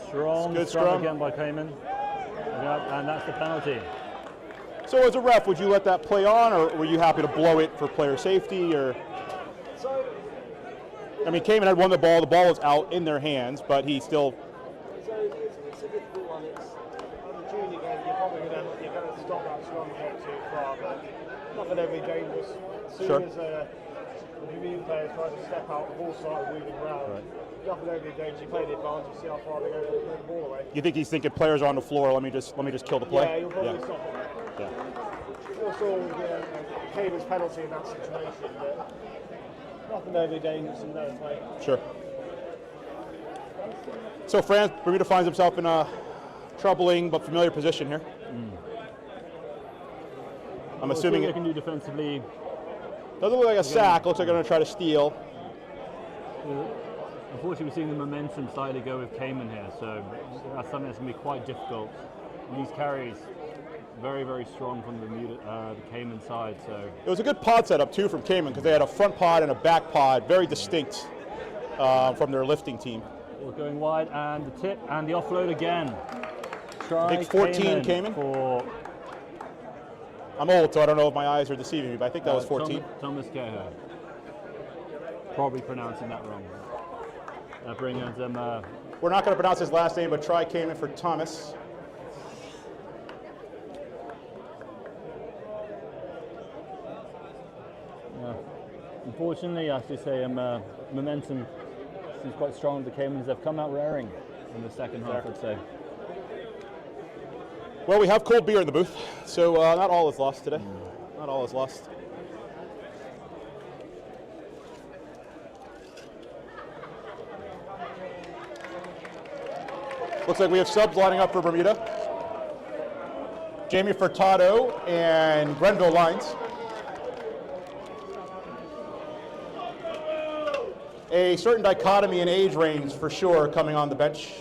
Strong
good
scrum
scrum
again by Cayman. Yep, and that's the penalty.
So as a ref, would you let that play on, or were you happy to blow it for player safety? Or I mean, Cayman had won the ball was out in their hands, but he still.
So it's a difficult one. It's on a junior game, you're probably going to stop that scrum not too far, but nothing every dangerous. As soon as the Bermuda players try to step out, the ball started moving around. nothing overly dangerous. You play the advantage, see how far they go to the ball away.
You think he's thinking players are on the floor? Let me just kill the play.
Yeah, you'll probably stop it.
Yeah.
You'll saw Cayman's penalty in that situation, but nothing overly dangerous in their play.
Sure. So Bermuda finds himself in a troubling but familiar position here. I'm assuming
they
it
can do defensively.
doesn't look like a sack. Looks like they're going to try to steal.
Unfortunately, we're seeing the momentum slightly go with Cayman here, so that's something that's going to be quite difficult. And these carries, very, very strong from the Cayman side. So
It was a good pod setup too from Cayman because they had a front pod and a back pod, very distinct from their lifting team.
we're going wide, and the tip and the offload again. Try
I think 14 Cayman.
for
I'm old, so I don't know if my eyes are deceiving me, but I think that was 14.
Thomas Cahill. Probably pronouncing that wrong. That brings them.
We're not going to pronounce his last name, but try Cayman for Thomas.
Unfortunately, I have to say, momentum seems quite strong. The Caymans have come out raring in the second half, I'd say.
Well, we have cold beer in the booth, so not all is lost today. Not all is lost. Looks like we have subs lining up for Bermuda. Jamie Furtado and Grenville Lines. A certain dichotomy in age range for sure coming on the bench.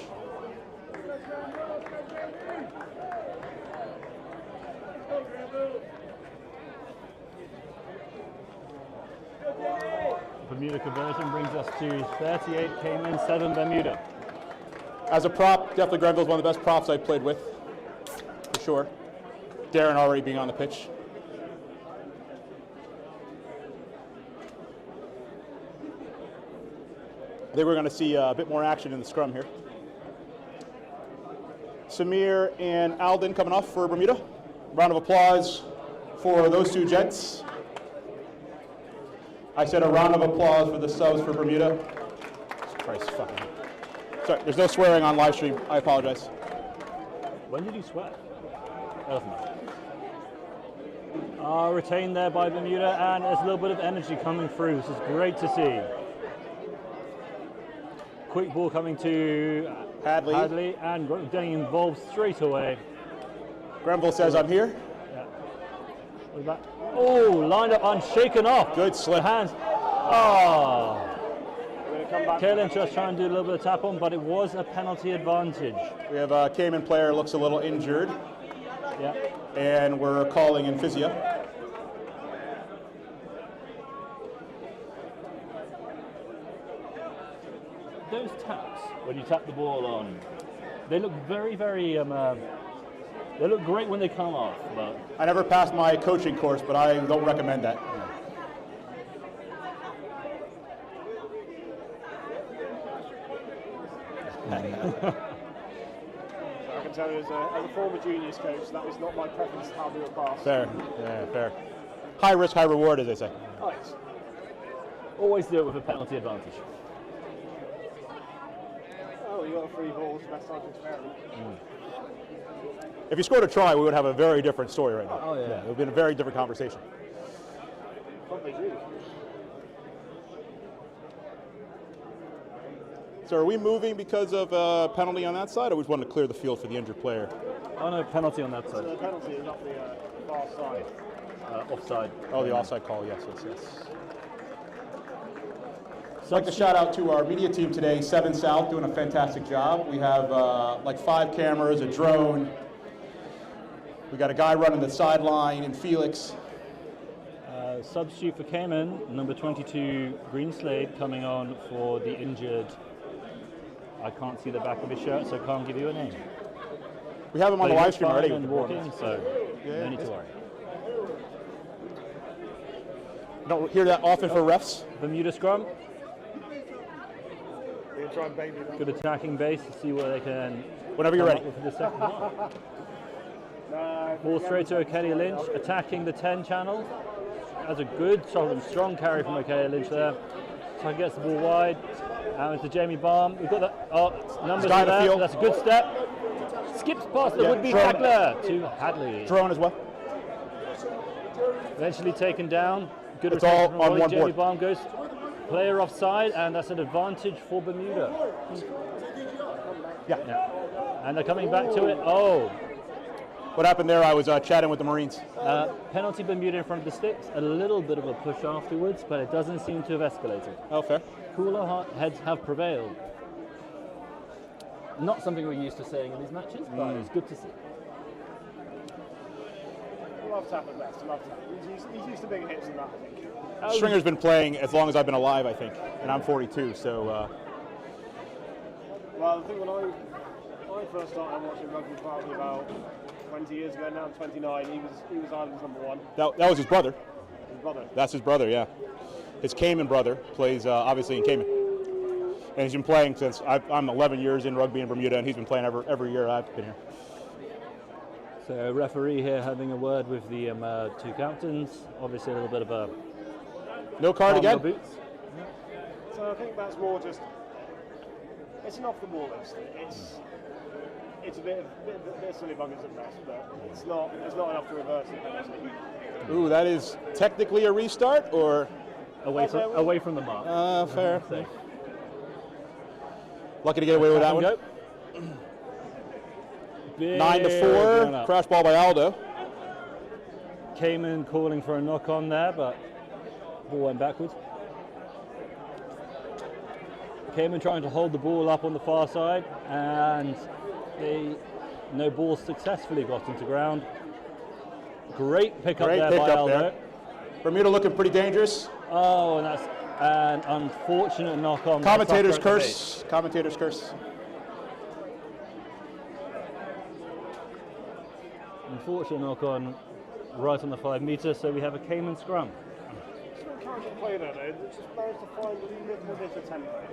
Bermuda conversion brings us to 38 Cayman, 7 Bermuda.
As a prop, definitely Grenville's one of the best props I've played with, for sure. Darren already being on the pitch. I think we're going to see a bit more action in the scrum here. Samir and Alden coming off for Bermuda. Round of applause for those two gents. I said a round of applause for the subs for Bermuda. Christ fucking. Sorry, there's no swearing on live stream. I apologize.
When did you swear? Retained there by Bermuda, and there's a little bit of energy coming through. This is great to see. Quick ball coming to Hadley and getting involved straight away.
Grenville says, I'm here.
Oh, lined up unshaken off.
Good slip.
The hands. Oh. Kaelin just trying to do a little bit of tap on, but it was a penalty advantage.
We have a Cayman player looks a little injured.
Yeah.
And we're calling in physio.
Those taps, when you tap the ball on, they look very, very, they look great when they come off. But
I never passed my coaching course, but I don't recommend that.
I can tell you as a former juniors coach, that was not my preference how we were passed.
Fair, yeah, fair. High risk, high reward, as they say.
Oh, yes.
always do it with a penalty advantage.
Oh, you got 3 balls, best time to experiment.
If you scored a try, we would have a very different story right now.
Oh, yeah.
It would have been a very different conversation.
Probably do.
So are we moving because of a penalty on that side, or we just wanted to clear the field for the injured player?
Oh no, penalty on that
So the
side.
penalty is up the far side.
Offside.
Oh, the offside call, yes. I'd like to shout out to our media team today, 7 South, doing a fantastic job. We have like 5 cameras, a drone. We got a guy running the sideline in Felix.
Substitute for Cayman, number 22, Greenslade, coming on for the injured. I can't see the back of his shirt, so I can't give you a name.
We have him on the live stream already.
And walking, so no need to worry.
Don't hear that often for refs.
Bermuda scrum,
We're try and baby that.
good attacking base to see where they can.
Whenever you're
come
ready.
up with the second half.
No,
Ball straight to O'Kelly Lynch, attacking the 10 channel. That's a good, solid, strong carry from O'Kelly Lynch there. Tucker gets the ball wide. And to Jamie Balm. We've got the numbers
Guy in the
there.
field.
That's a good step. Skips past the would-be
drone.
tackler to Hadley.
Drone as well.
Eventually taken down. Good
It's
return
all
from
on
Roy.
one
Jamie
board.
Balm goes player offside, and that's an advantage for Bermuda.
Yeah.
And they're coming back to it. Oh,
What happened there? I was chatting with the Marines.
penalty Bermuda in front of the sticks. A little bit of a push afterwards, but it doesn't seem to have escalated.
Oh, fair.
Cooler heads have prevailed. Not something we're used to seeing in these matches, but it's good to see.
Love Tapper best. Love Tapper. He's used to bigger hits than that, I think.
Stringer's been playing as long as I've been alive, I think, and I'm 42. So
Well, I think when I first started watching rugby, probably about 20 years ago now, I'm 29. He was Ireland's number one.
that was his brother.
His brother.
That's his brother, yeah. His Cayman brother plays obviously in Cayman, and he's been playing since I'm 11 years in rugby in Bermuda, and he's been playing every year I've been here.
So referee here having a word with the two captains. Obviously a little bit of a
No card
calm your
again.
boots.
So I think that's more just it's an off the ball list. It's a bit of silly buggers at best, but it's not enough to reverse it.
Ooh, that is technically a restart, or
Away from the mark.
fair. Lucky to get away with that one.
Go.
9-4, crash ball by Aldo.
Cayman calling for a knock on there, but ball went backwards. Cayman trying to hold the ball up on the far side, and no ball successfully got into ground. Great pickup
Great
there by
pickup
Aldo.
there. Bermuda looking pretty dangerous.
Oh, and that's an unfortunate knock on.
Commentator's
Tucker at the base.
curse. Commentator's curse.
Unfortunate knock on right on the 5 metre, so we have a Cayman scrum.
It's an encouraging play there, though. They just managed to find a little bit of tempo.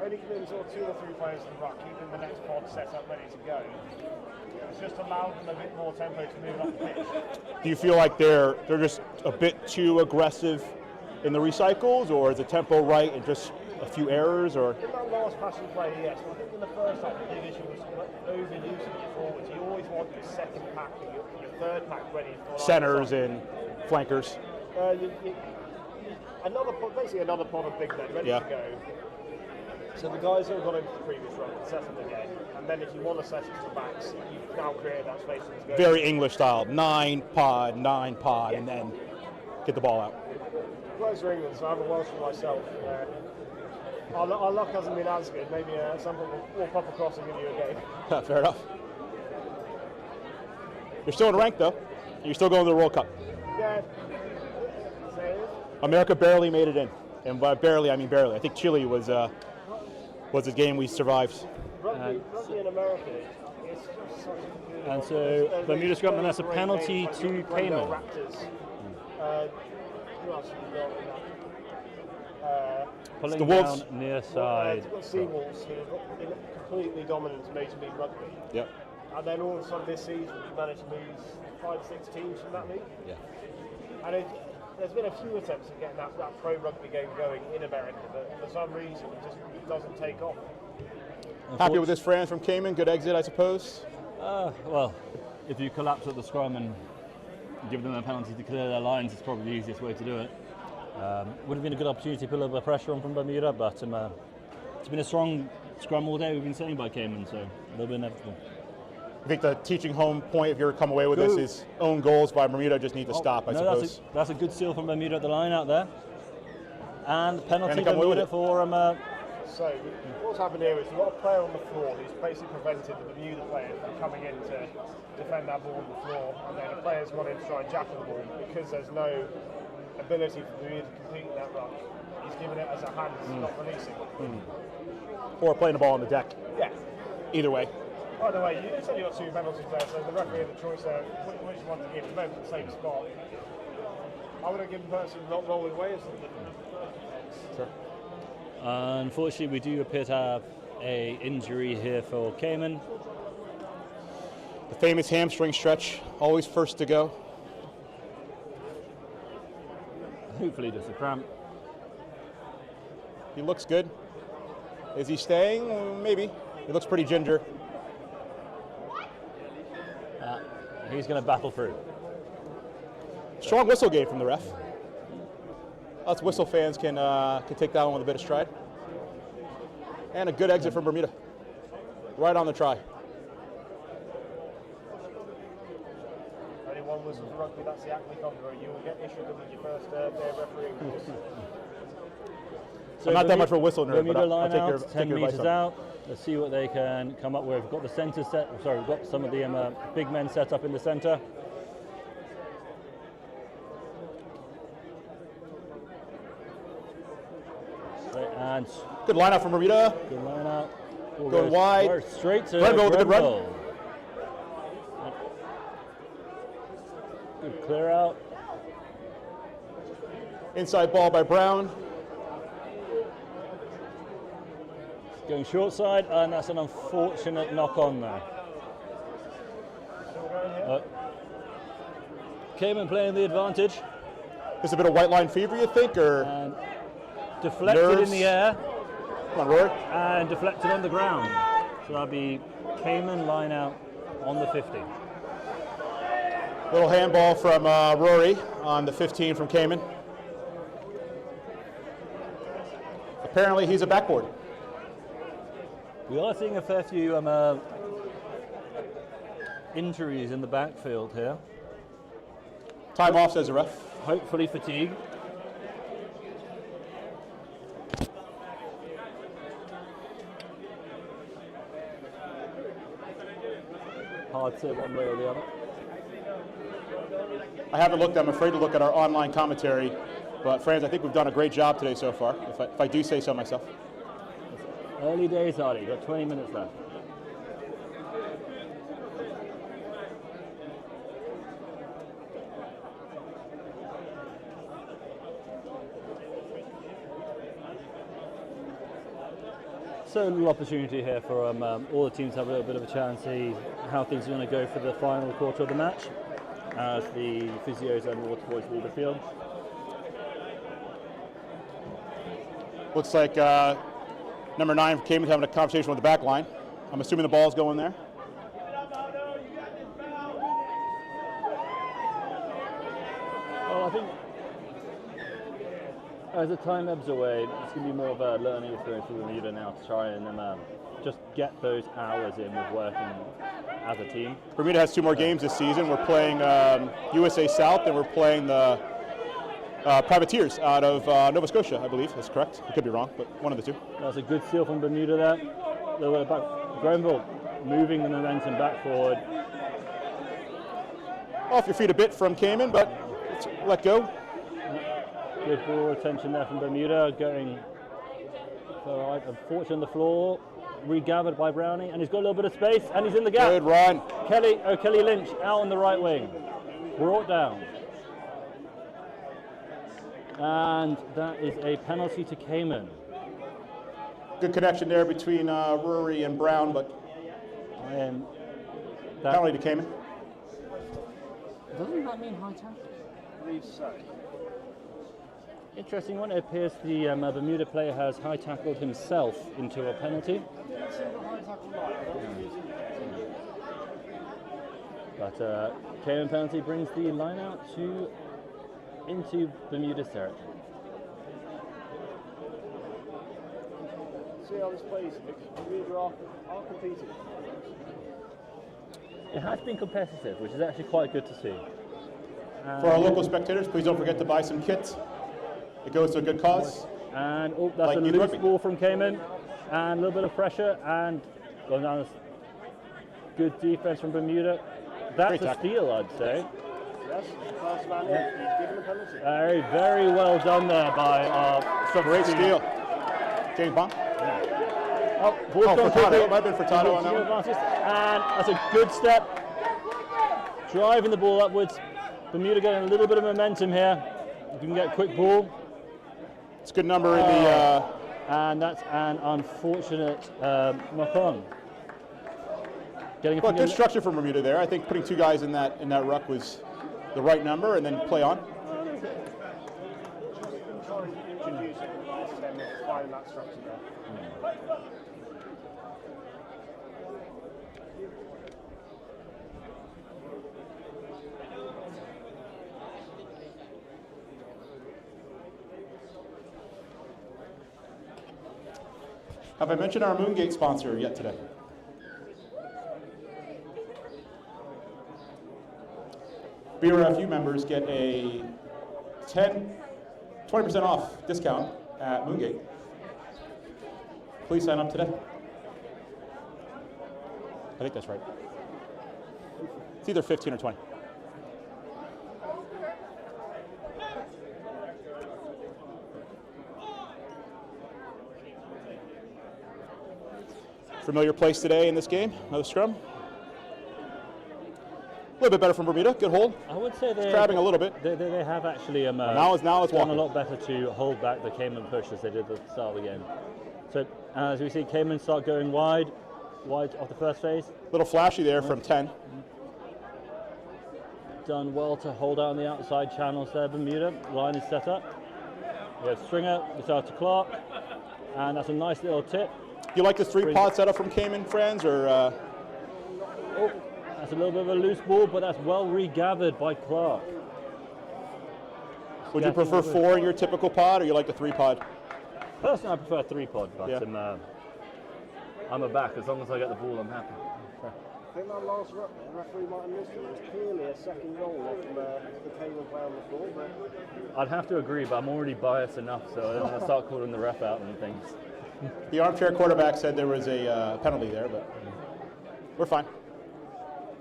Only giving sort of 2 or 3 players to the ruck, keeping the next pod set up ready to go. It's just allowed them a bit more tempo to move up the pitch.
Do you feel like they're just a bit too aggressive in the recycles, or is the tempo right and just a few errors? Or
In that last passing play, yes. I think in the first half, the big issue was overusing your forwards. You always want your second pack and your third pack ready for
centers and flankers?
basically another pod of big men ready
Yeah.
to go. So the guys who have got into the previous run can set them again, and then if you want to set it to the backs, you've now created that space to go.
Very English style, 9 pod, and then get the ball out.
Close for England, so I have a Welsh for myself. Our luck hasn't been as good. Maybe some people will pop across and give you a game.
Fair enough. You're still in rank though. You're still going to the World Cup.
Yeah. So,
America barely made it in, and by barely I mean barely. I think Chile was a game we survived.
rugby in America is just such a good.
And so Bermuda scrum, and that's a penalty to Cayman.
Raptors. Who else have we got in that?
Pulling
the Wolves.
down near side.
You've got Seawolves, who have been completely dominant in Major League Rugby.
Yep.
And then all of a sudden this season, we managed to lose 5-6 teams from that league.
Yeah.
And there's been a few attempts at getting that pro rugby game going in America, but for some reason it doesn't take off.
Happy with this France from Cayman. Good exit, I suppose.
Well, if you collapse at the scrum and give them a penalty to clear their lines, it's probably the easiest way to do it. Would have been a good opportunity to put a little bit of pressure on from Bermuda, but it's been a strong scrum all day, we've been saying, by Cayman, so a little bit inevitable.
I think the teaching home point, if you're to come away with this, is own goals by Bermuda just need to stop, I suppose.
That's a good steal from Bermuda at the line out there. And the penalty
And they come away with
Bermuda
it.
for
So what's happened here is you've got a player on the floor who's basically prevented the Bermuda player from coming in to defend that ball on the floor, and then a player's gone in to try and jackal the ball because there's no ability for Bermuda to complete that ruck. He's given it as a hand, not releasing.
Or playing the ball on the deck.
Yeah.
Either way.
By the way, you said you got 2 penalties there, so the referee had the choice there which one to give. Both at the same spot. I would have given the person not rolling away as something.
Sure.
unfortunately, we do appear to have a injury here for Cayman.
The famous hamstring stretch, always first to go.
Hopefully just a cramp.
He looks good. Is he staying? Maybe. He looks pretty ginger.
He's going to battle through.
Strong whistle game from the ref. Us whistle fans can take that one with a bit of stride. And a good exit from Bermuda. Right on the try.
Only one whistle for rugby, that's the Acme Thunder. You will get issued them with your first day of refereeing course.
So
I'm not that much of a whistle nerd,
Bermuda
but I'll
line
take
out,
your
10
advice
meters
on it.
out. Let's see what they can come up with. We've got the center set. Sorry, we've got some of the big men set up in the center. And
Good line out from Bermuda.
good line out. Ball
Going
goes
wide.
straight to
Grenville with a good run.
Grenville. Good clear out.
Inside ball by Brown.
Going short side, and that's an unfortunate knock on there. Cayman playing the advantage.
Is a bit of white line fever, you think, or
And deflected
Nerves.
in the air
come on, Rory?
and deflected on the ground. So that'll be Cayman line out on the 50.
Little handball from Rory on the 15 from Cayman. Apparently, he's a backboard.
We are seeing a fair few injuries in the backfield here.
Time off, says the ref.
Hopefully fatigue. Hard to say one way or the other.
I haven't looked. I'm afraid to look at our online commentary. But, friends, I think we've done a great job today so far, if I do say so myself.
Early days, Artie. You've got 20 minutes left. So a little opportunity here for all the teams to have a little bit of a chance, see how things are going to go for the final quarter of the match as the physios and water boys leave the field.
Looks like number 9 came having a conversation with the back line. I'm assuming the ball's going there.
Well, I think as the time ebbs away, it's going to be more of a learning experience for Bermuda now to try and just get those hours in with working as a team.
Bermuda has 2 more games this season. We're playing USA South, and we're playing the Privateers out of Nova Scotia, I believe. That's correct. I could be wrong, but one of the 2.
That's a good steal from Bermuda there. They were back. Grenville moving the momentum back forward.
Off your feet a bit from Cayman, but let's let go.
Good ball retention there from Bermuda, going for unfortunate on the floor, regathered by Brownie, and he's got a little bit of space, and he's in the gap.
Good run.
Kelly Lynch out on the right wing, brought down. And that is a penalty to Cayman.
Good connection there between Rory and Brown, but penalty to Cayman.
Doesn't that mean high tackle?
I believe so.
Interesting one. It appears the Bermuda player has high tackled himself into a penalty. But Cayman penalty brings the line out into Bermuda's territory.
See how this plays, because Bermuda are competing.
It has been competitive, which is actually quite good to see.
For our local spectators, please don't forget to buy some kits. It goes to a good cause.
And that's
Like
a
youth
loose
rugby.
ball from Cayman, and a little bit of pressure, and going down. Good defense from Bermuda. That's
Great
a
tackle.
steal, I'd say.
Yes, first man in, he's given a penalty.
Very well done there by
Great steal. James Bond.
Oh, ball's gone
Furtado.
quickly.
It might have been Furtado on that one.
Advantage, and that's a good step. Driving the ball upwards. Bermuda getting a little bit of momentum here. You can get a quick ball.
It's a good number in the.
And that's an unfortunate knock on.
Well, good structure from Bermuda there. I think putting 2 guys in that ruck was the right number, and then play on. Have I mentioned our Moongate sponsor yet today? BRFU members get a 20% off discount at Moongate. Please sign up today. I think that's right. It's either 15 or 20. Familiar place today in this game, another scrum. A little bit better from Bermuda, good hold.
I would say they're
Crabbing a little bit.
They have actually
now it's
done
walking.
a lot better to hold back the Cayman push as they did at the start of the game. So as we see Cayman start going wide off the first phase.
Little flashy there from 10.
Done well to hold out on the outside channels there. Bermuda line is set up. We have Stringer, it's out to Clark, and that's a nice little tip.
You like this 3-pod setup from Cayman, friends, or?
That's a little bit of a loose ball, but that's well regathered by Clark.
Would you prefer 4 in your typical pod, or you like the 3-pod?
Personally, I prefer 3-pod, but
Yeah.
I'm a back. As long as I get the ball, I'm happy.
I think that last referee might have missed it. It was clearly a second goal from the Cayman player on the floor. But
I'd have to agree, but I'm already biased enough, so I don't want to start calling the ref out and things.
The armchair quarterback said there was a penalty there, but we're fine.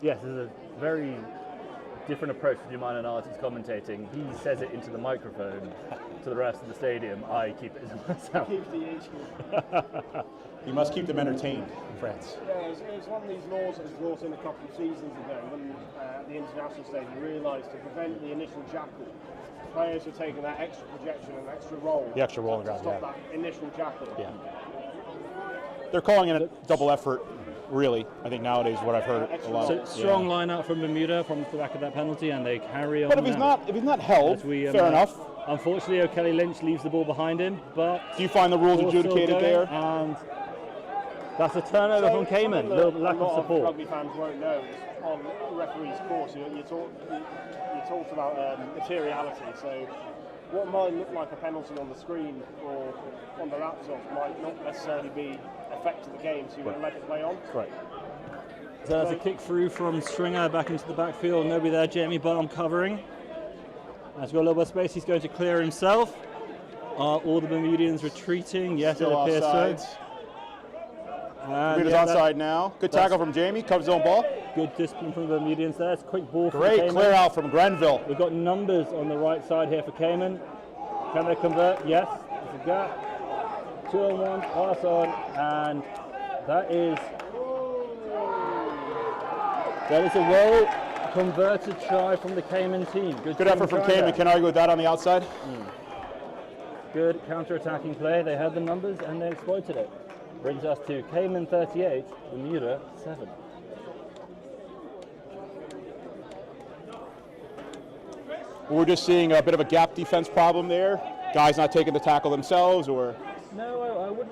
Yes, there's a very different approach to mine and Artie's commentating. He says it into the microphone to the rest of the stadium. I keep it to myself.
keeps the age.
You must keep them entertained, friends.
Yeah, it's one of these laws that was brought in a couple of seasons ago when at the international stage we realised to prevent the initial jackal, players were taking that extra projection and extra roll.
The extra roll on the
to
ground,
stop that initial jackal.
Yeah. They're calling it a double effort, really. I think nowadays what I've heard a lot.
So strong line out from Bermuda from the back of that penalty, and they carry on.
But if he's
now.
not held,
As we,
fair enough.
Unfortunately, O'Kelly Lynch leaves the ball behind him, but
Do you find the rules
ball's still
adjudicated
going,
there?
And that's a turnover from Cayman. Little lack of support.
Rugby fans won't know is on the referee's course. You talked about materiality. So what might look like a penalty on the screen or on the laptop might not necessarily be affecting the game. So you're going to let it play on.
Right.
So that's a kick through from Stringer back into the backfield. Nobody there. Jamie Barham covering. He's got a little bit of space. He's going to clear himself. Are all the Bermudians retreating? Yes,
Still
it appears
offsides.
so.
Bermuda's onside now. Good tackle from Jamie. Comes zone ball.
Good discipline from the Bermudians there. It's a quick ball for
Great
Cayman.
clear out from Grenville.
We've got numbers on the right side here for Cayman. Can they convert? Yes. There's a gap. 2-on-1, pass on, and that is a well converted try from the Cayman team.
Good effort from Cayman. Can argue with that on the outside.
Good counter-attacking play. They had the numbers and they exploited it. Brings us to Cayman 38, Bermuda 7.
We're just seeing a bit of a gap defense problem there. Guys not taking the tackle themselves, or
No,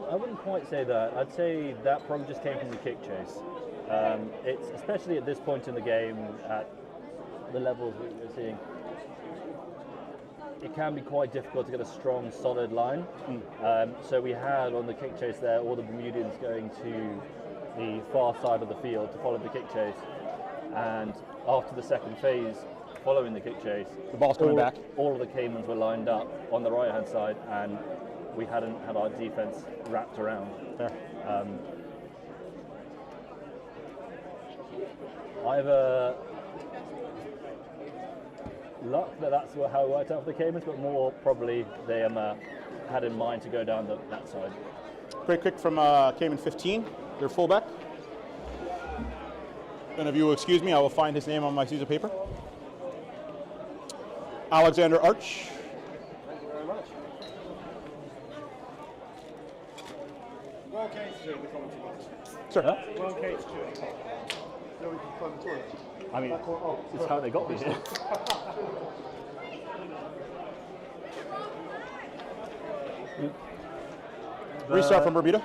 I wouldn't quite say that. I'd say that probably just came from the kick chase. It's especially at this point in the game, at the levels we're seeing, it can be quite difficult to get a strong, solid line. So we had on the kick chase there all the Bermudians going to the far side of the field to follow the kick chase, and after the second phase, following the kick chase,
the ball's coming back.
All of the Caymans were lined up on the right hand side, and we hadn't had our defense wrapped around.
Fair.
Either luck that's how it worked out for the Caymans, but more probably they had in mind to go down that side.
Great kick from Cayman 15, their fullback. And if you will excuse me, I will find his name on my piece of paper. Alexander Arch.
Thank you very much. Well, Kate's doing the commentary box.
Sir.
Well, Kate's doing it. No, we can find the toilet.
I mean, it's how they got me here.
Restart from Bermuda.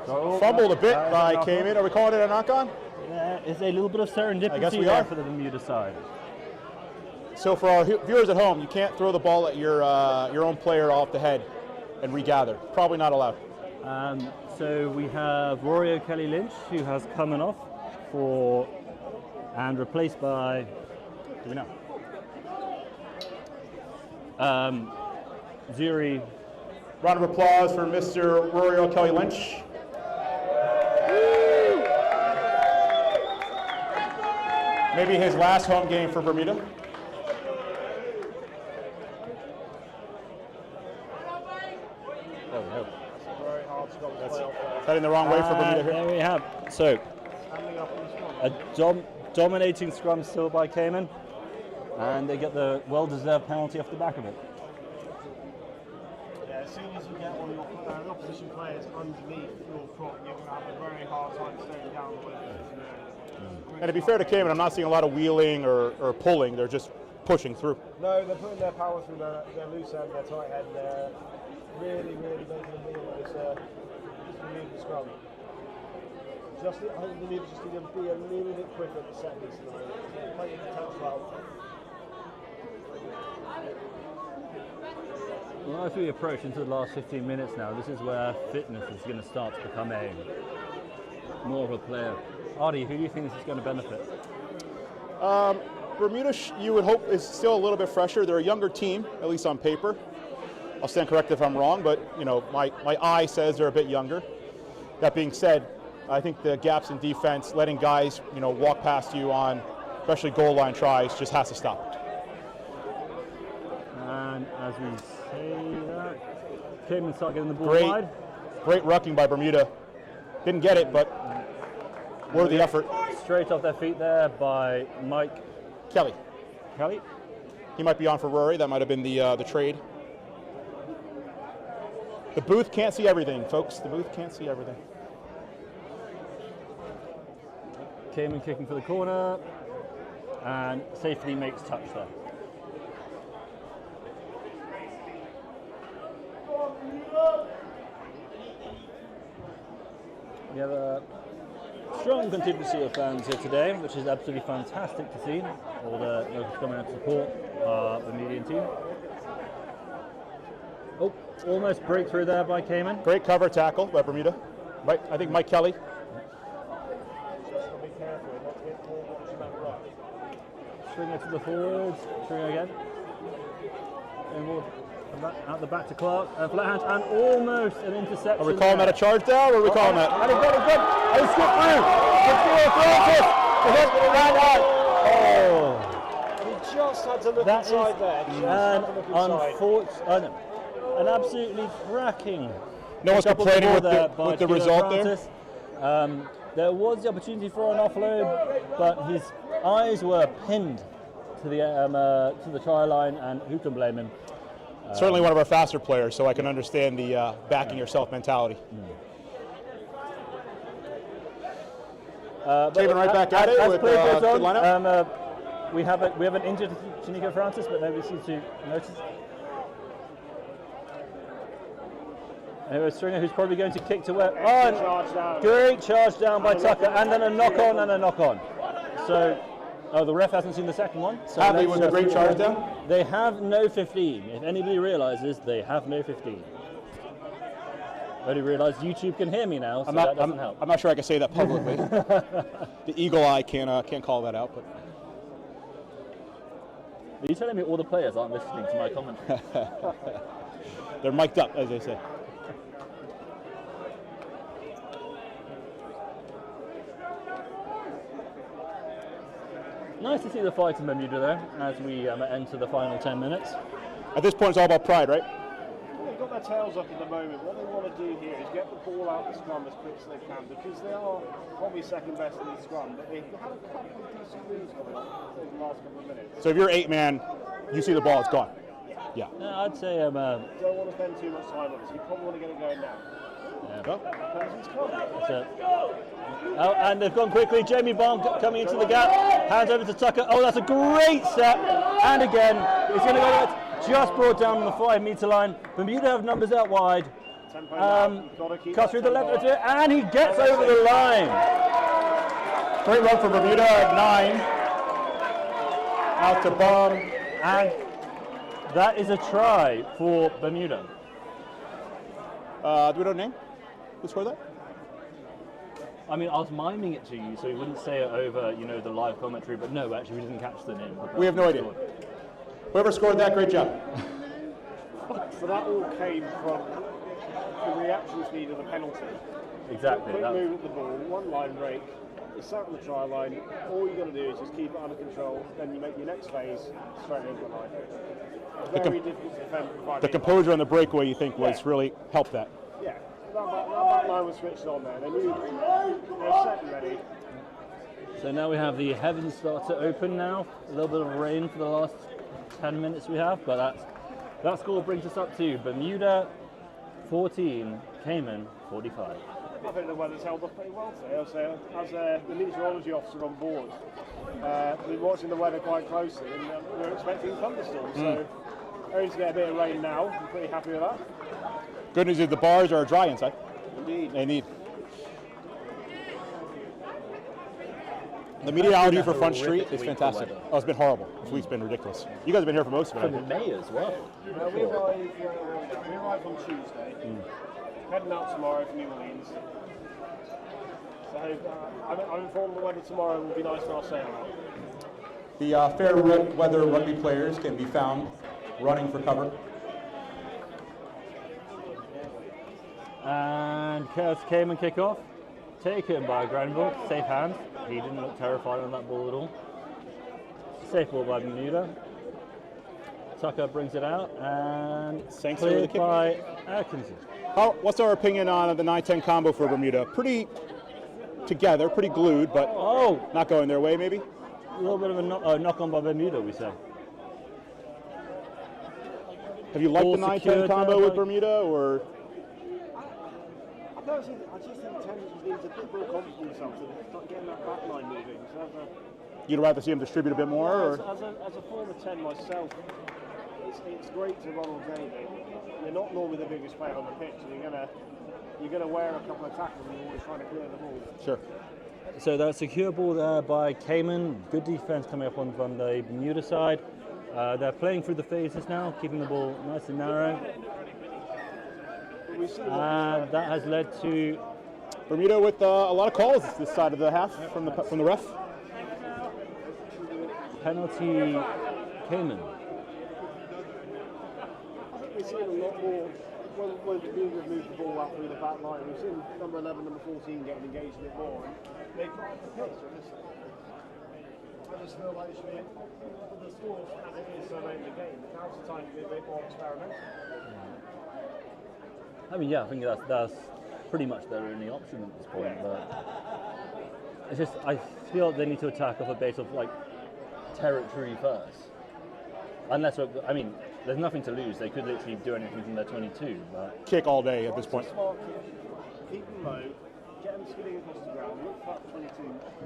Fumbled a bit by Cayman. Are we calling it a knock-on?
There is a little bit of serendipity
I guess we
there
are.
for the Bermuda side.
So for our viewers at home, you can't throw the ball at your own player off the head and regather. Probably not allowed.
So we have Rory O'Kelly Lynch, who has come off and replaced by,
Do we know?
Zuri.
Round of applause for Mr. Rory O'Kelly Lynch. Maybe his last home game for Bermuda.
Very hard scrum to play off there.
Heading the wrong way for Bermuda here.
There we have. So
Standing up in the scrum.
a dominating scrum still by Cayman, and they get the well-deserved penalty off the back of it.
Yeah, as soon as you get one of your opposition players underneath your prop, you're going to have a very hard time staying down the way.
And to be fair to Cayman, I'm not seeing a lot of wheeling or pulling. They're just pushing through.
No, they're putting their power through their loose end, their tight head. They're really making a meal of this Bermuda scrum. I think Bermuda just need to be a little bit quicker at the set piece at the moment. Plenty of potential.
Well, as we approach into the last 15 minutes now, this is where fitness is going to start to become more of a player. Artie, who do you think this is going to benefit?
Bermuda, you would hope, is still a little bit fresher. They're a younger team, at least on paper. I'll stand corrected if I'm wrong, but my eye says they're a bit younger. That being said, I think the gaps in defense, letting guys walk past you on, especially goal line tries, just has to stop.
And as we say that, Cayman start getting the ball wide.
Great rucking by Bermuda. Didn't get it, but worthy effort.
Straight off their feet there by Mike
Kelly. He might be on for Rory. That might have been the trade. The booth can't see everything, folks. The booth can't see everything.
Cayman kicking for the corner, and safely makes touch there. We have a strong contingency of fans here today, which is absolutely fantastic to see. All the locals coming out to support the Bermudian team. Oh, almost breakthrough there by Cayman.
Great cover tackle by Bermuda. I think Mike Kelly.
Just got to be careful not to get caught watching that ruck.
Stringer to the forwards, Stringer again. Out the back to Clark, flat hand, and almost an interception.
Are we calling that a charge down, or are we calling that?
And he got it good. And he skipped through.
He just had to look inside there.
An absolutely cracking.
No one's complaining with the result
Francis. There was the opportunity for an offload, but his eyes were pinned to the try line, and who can blame him?
Certainly one of our faster players, so I can understand the backing yourself mentality. Cayman right back at it with
play goes
good
on,
lineup.
we have an injured Shanika Francis, but nobody seems to notice. And here's Stringer, who's probably going to kick to where. Great charge down by Tucker, and then a knock on and a knock on. So, the ref hasn't seen the second one. So
Hadley with a great charge down.
They have no 15. If anybody realizes, they have no 15. Only realised YouTube can hear me now, so that doesn't help.
I'm not sure I can say that publicly. The eagle eye can't call that out. But
are you telling me all the players aren't listening to my commentary?
They're mic'd up, as they say.
Nice to see the fight in Bermuda there as we enter the final 10 minutes.
At this point, it's all about pride, right?
They've got their tails up at the moment. What they want to do here is get the ball out the scrum as quick as they can, because they are probably second best in the scrum, but they've had a couple of decent moves going on in the last couple of minutes.
So if you're 8-man, you see the ball, it's gone. Yeah.
No, I'd say
Don't want to spend too much time on this. You probably want to get it going now.
and they've gone quickly. Jamie Bond coming into the gap. Hands over to Tucker. Oh, that's a great step. And again, it's going to go just brought down on the 5-meter line. Bermuda have numbers out wide. Cuts through the left, and he gets over the line.
Great run for Bermuda at 9. Out to Bomb.
And that is a try for Bermuda.
Do we know the name? Who scored that?
I mean, I was miming it to you, so you wouldn't say it over, the live commentary. But no, actually, we didn't catch the name.
We have no idea. Whoever scored that, great job.
So that all came from the reaction speed of the penalty.
Exactly.
Quick move at the ball, one line break. You sat on the try line. All you got to do is just keep it under control. Then you make your next phase straight over the line. Very difficult to defend.
The composure on the breakaway, you think, was really helped that.
Yeah, that back line was switched on there. They knew they were set and ready.
So now we have the heavens start to open now. A little bit of rain for the last 10 minutes we have, but that score brings us up to Bermuda 14, Cayman 45.
I think the weather's held up pretty well today. As the meteorology officer on board, we've been watching the weather quite closely, and we're expecting thunderstorms. So, only to get a bit of rain now. I'm pretty happy with that.
Good news is the bars are dry inside.
Indeed.
They need. The meteorology for Front Street is fantastic. Oh, it's been horrible. This week's been ridiculous. You guys have been here for most of it.
From May as well.
We arrive on Tuesday. Heading out tomorrow for New Orleans. So I'm informed the weather tomorrow will be nice for our sail out.
The fair weather rugby players can be found running for cover.
And Curtis Cayman kickoff, taken by Granville, safe hands. He didn't look terrified on that ball at all. Safe ball by Bermuda. Tucker brings it out and cleared by Atkinson.
What's our opinion on the 9-10 combo for Bermuda? Pretty together, pretty glued, but not going their way maybe?
A little bit of a knock on by Bermuda, we say.
Have you liked the 9-10 combo with Bermuda, or?
I just think Thames just needs a bit more confidence after start getting that back line moving. So
you'd rather see him distribute a bit more? Or?
As a former 10 myself, it's great to run all day. You're not normally the biggest player on the pitch, and you're gonna wear a couple of tackles when you're always trying to clear the ball.
Sure.
So that secure ball there by Cayman. Good defense coming up on from the Bermuda side. They're playing through the phases now, keeping the ball nice and narrow. And that has led to
Bermuda with a lot of calls this side of the half from the ref.
Penalty Cayman.
We've seen a lot more when Bermuda have moved the ball out through the back line. We've seen number 11, number 14 getting engaged a bit more. And they've got the pitch. I just feel like it should be the scores as it is so late in the game. Now's the time to be a bit more experimental.
I mean, yeah, I think that's pretty much their only option at this point. But it's just, I feel they need to attack off a base of like territory first. Unless, I mean, there's nothing to lose. They could literally do anything from their 22. But
kick all day at this point.
Keep them low, get them skidding across the ground, look for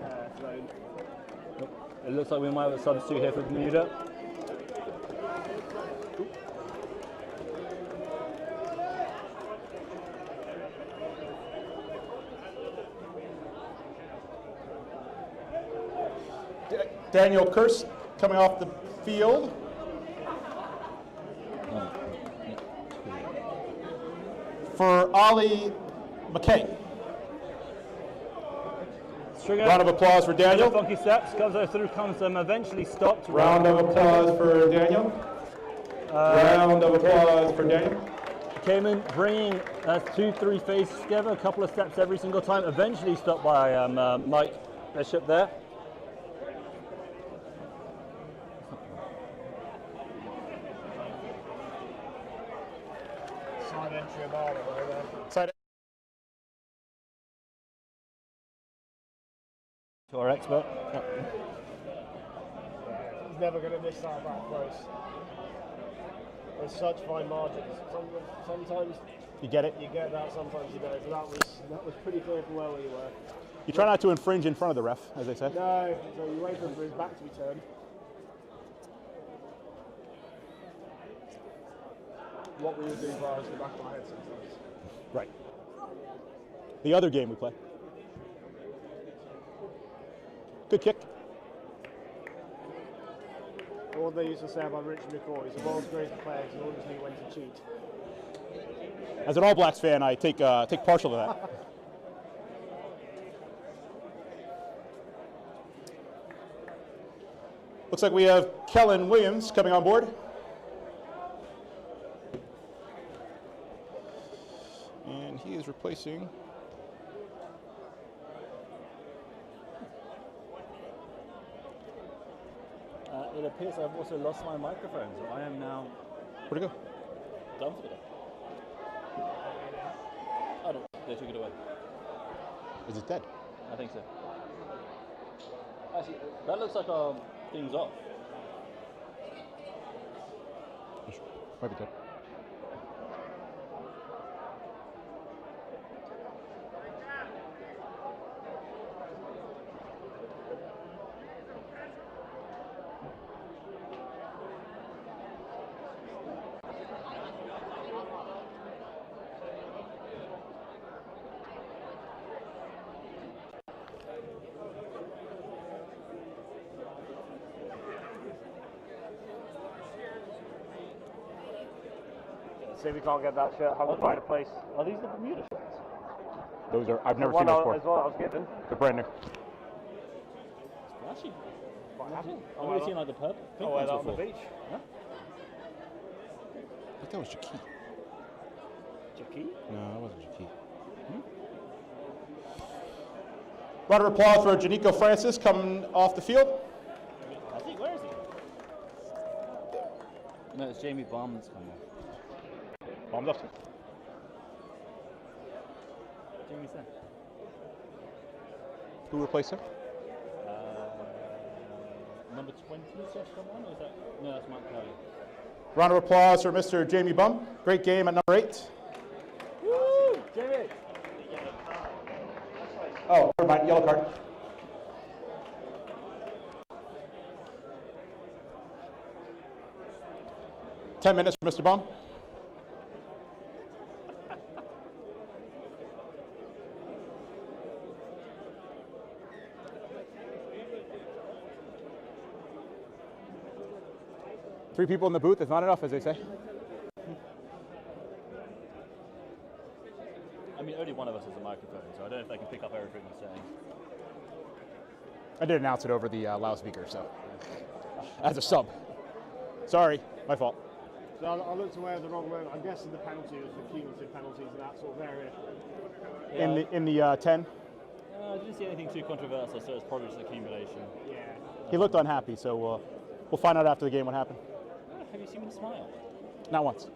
that 22 zone.
It looks like we might have a substitute here for Bermuda.
Daniel Kurst coming off the field. For Ollie McKay. Round of applause for Daniel.
Funky steps, goes through, comes eventually stopped.
Round of applause for Daniel. Round of applause for Daniel.
Cayman bringing 2-3 phases together, a couple of steps every single time, eventually stopped by Mike Bishop there.
Side entry of Barber there.
Side.
To our expert.
He's never going to miss that back close. There's such fine margins. Sometimes
you get it.
You get that. Sometimes you don't. But that was pretty clear from where you were.
You try not to infringe in front of the ref, as they said.
No. So you wait for his back to be turned. What we would do far as the back of my head sometimes.
Right. The other game we play. Good kick.
What they used to say about Richard McCoy is the world's greatest players who always knew when to cheat.
As an All Blacks fan, I take partial to that. Looks like we have Kellen Williams coming on board. And he is replacing...
It appears I've also lost my microphone, so I am now...
Where'd it go?
Done for the day. Oh no, they took it away.
Is it dead?
I think so. Actually, that looks like thing's off.
Might be dead.
See if we can't get that shirt hung by the place.
Are these the Bermuda shirts?
Those are, I've never
One
seen those
as
before.
well I was given.
They're brand new.
Actually,
Quite happy.
I've only seen like the purple.
I'll wear that on the beach.
Huh?
I thought that was Jaquie.
Jaquie?
No, that wasn't Jaquie. Round of applause for Janico Francis coming off the field.
I think, where is he? No, it's Jamie Baum that's coming off.
Bombed up.
Jamie's there.
Who replaced him?
Number 20 just come on, or is that? No, that's Mike Kelly.
Round of applause for Mr. Jamie Bum. Great game at number 8.
Woo! Jamie!
Oh, never mind, yellow card. Ten minutes for Mr. Bum. Three people in the booth is not enough, as they say.
I mean, only one of us has a microphone, so I don't know if they can pick up everything you're saying.
I did announce it over the loudspeaker, so as a sub. Sorry, my fault.
So I looked away at the wrong moment. I'm guessing the penalty was the cumulative penalties in that sort of area.
Yeah.
In the 10,
I didn't see anything too controversial, so it's probably just accumulation.
Yeah.
he looked unhappy, so we'll find out after the game what happened.
Have you seen him smile?
Not once.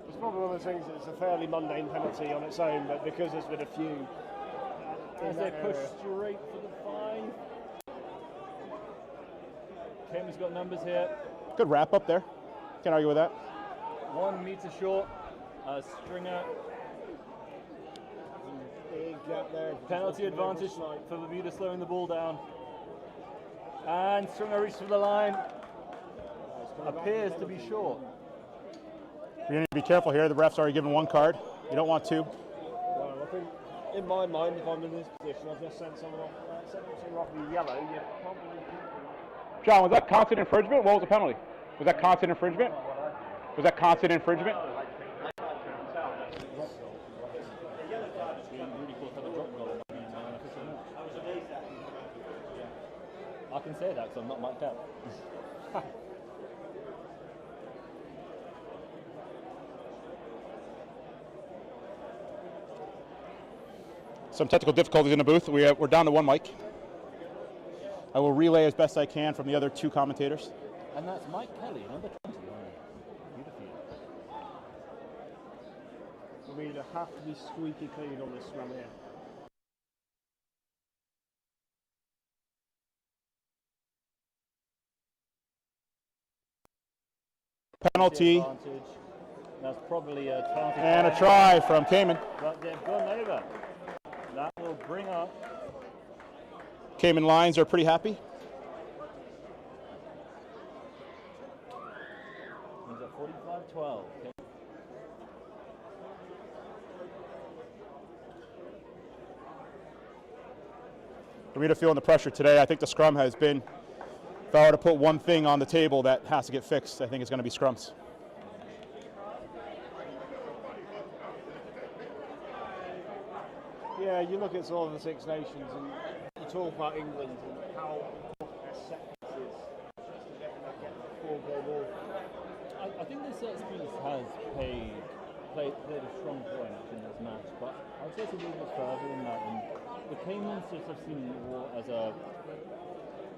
It's probably one of those things that's a fairly mundane penalty on its own, but because there's been a few.
As they push straight for the 5. Cayman's got numbers here.
Good wrap up there. Can't argue with that.
1 meter short. Stringer.
Big gap there.
Penalty advantage for Bermuda slowing the ball down. And Stringer reaches for the line. Appears to be short.
You need to be careful here. The ref's already given 1 card. You don't want 2.
Well, I think in my mind, if I'm in this position, I've just sent someone off. Sent someone off with yellow. You probably.
John, was that constant infringement? What was the penalty? Was that constant infringement? Was that constant infringement?
I can say that because I'm not mic'd up.
Some technical difficulties in the booth. We're down to 1 mic. I will relay as best I can from the other 2 commentators.
And that's Mike Kelly, number 20.
We either have to be squeaky clean on this scrum here.
Penalty
Advantage. That's probably a 20.
and a try from Cayman.
But they've gone over. That will bring up.
Cayman Lions are pretty happy.
He's at 45-12.
Bermuda feeling the pressure today. I think the scrum has been if I were to put one thing on the table that has to get fixed, I think it's going to be scrums.
Yeah, you look at sort of the Six Nations and you talk about England and how their set pieces to get the full ball.
I think the set piece has played a strong point in this match, but I would say it's a little bit further than that. And the Caymans just have seen more as a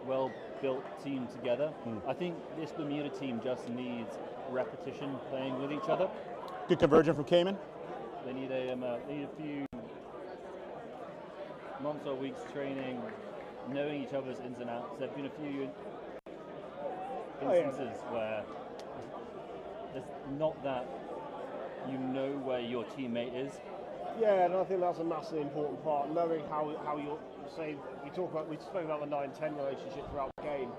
well-built team together. I think this Bermuda team just needs repetition playing with each other.
Good conversion from Cayman.
They need a few months or weeks training, knowing each other's ins and outs. There have been a few instances where it's not that you know where your teammate is.
Yeah, and I think that's a massively important part, knowing how you're saying. We spoke about the 9-10 relationship throughout the game,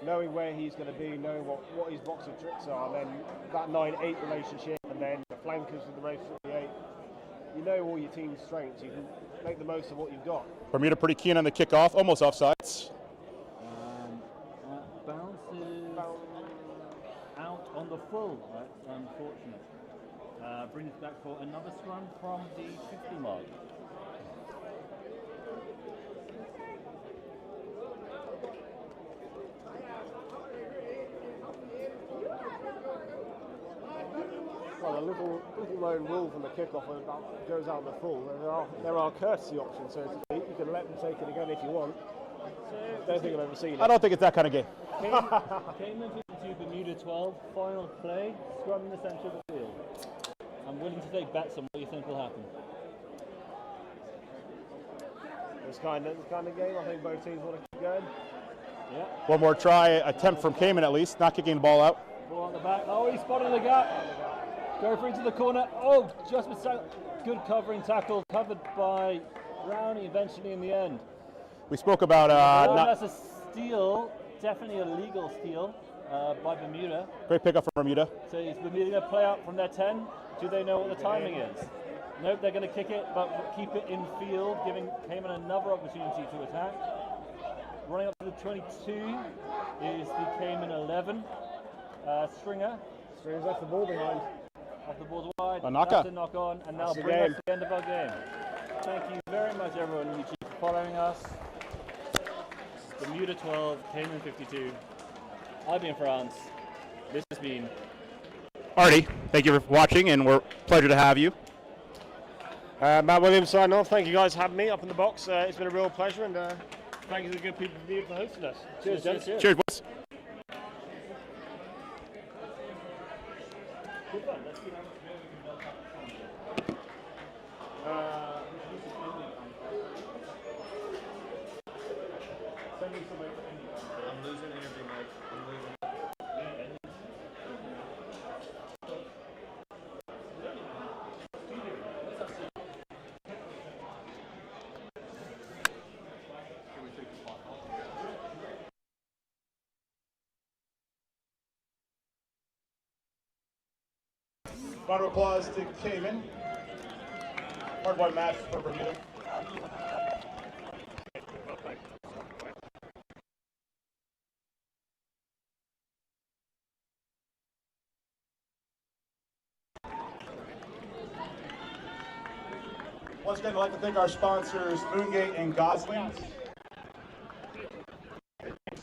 knowing where he's going to be, knowing what his boxing tricks are, and then that 9-8 relationship, and then the flankers with the relationship with the 8. You know all your team's strengths. You can make the most of what you've got.
Bermuda pretty keen on the kickoff, almost offsides.
Bounces out on the full. That's unfortunate. Brings us back for another scrum from the 50 mark.
Well, a little lone rule from the kickoff when it goes out in the full. There are courtesy options, so to speak. You can let them take it again if you want. I don't think I've ever seen it.
I don't think it's that kind of game.
Cayman 52, Bermuda 12. Final play. Scrum in the centre of the field. I'm willing to take bets on what you think will happen.
This kind of game, I think both teams want to keep going.
Yeah.
One more try, attempt from Cayman at least, not kicking the ball out.
Ball on the back. Oh, he spotted the gap. Go for into the corner. Oh, just beside. Good covering tackle, covered by Brownie eventually in the end.
We spoke about
that's a steal, definitely a legal steal by Bermuda.
Great pickup from Bermuda.
So is Bermuda going to play out from their 10? Do they know what the timing is? Nope, they're going to kick it, but keep it in field, giving Cayman another opportunity to attack. Running up to the 22 is the Cayman 11. Stringer.
Stringer's left the ball behind.
Off the ball's wide.
A knock
That's a knock on, and now
That's the
bring us
game.
to the end of our game. Thank you very much, everyone on YouTube, for following us. Bermuda 12, Cayman 52. I've been France. This has been
Artie, thank you for watching, and we're pleasure to have you.
Matt Williams signing off. Thank you guys for having me up in the box. It's been a real pleasure, and thank you to the good people for hosting us. Cheers, gents.
Cheers, boys.
I'm losing energy, Mike. I'm losing.
Round of applause to Cayman. Hard-won match for Bermuda. Once again, I'd like to thank our sponsors, Moongate and Goslings.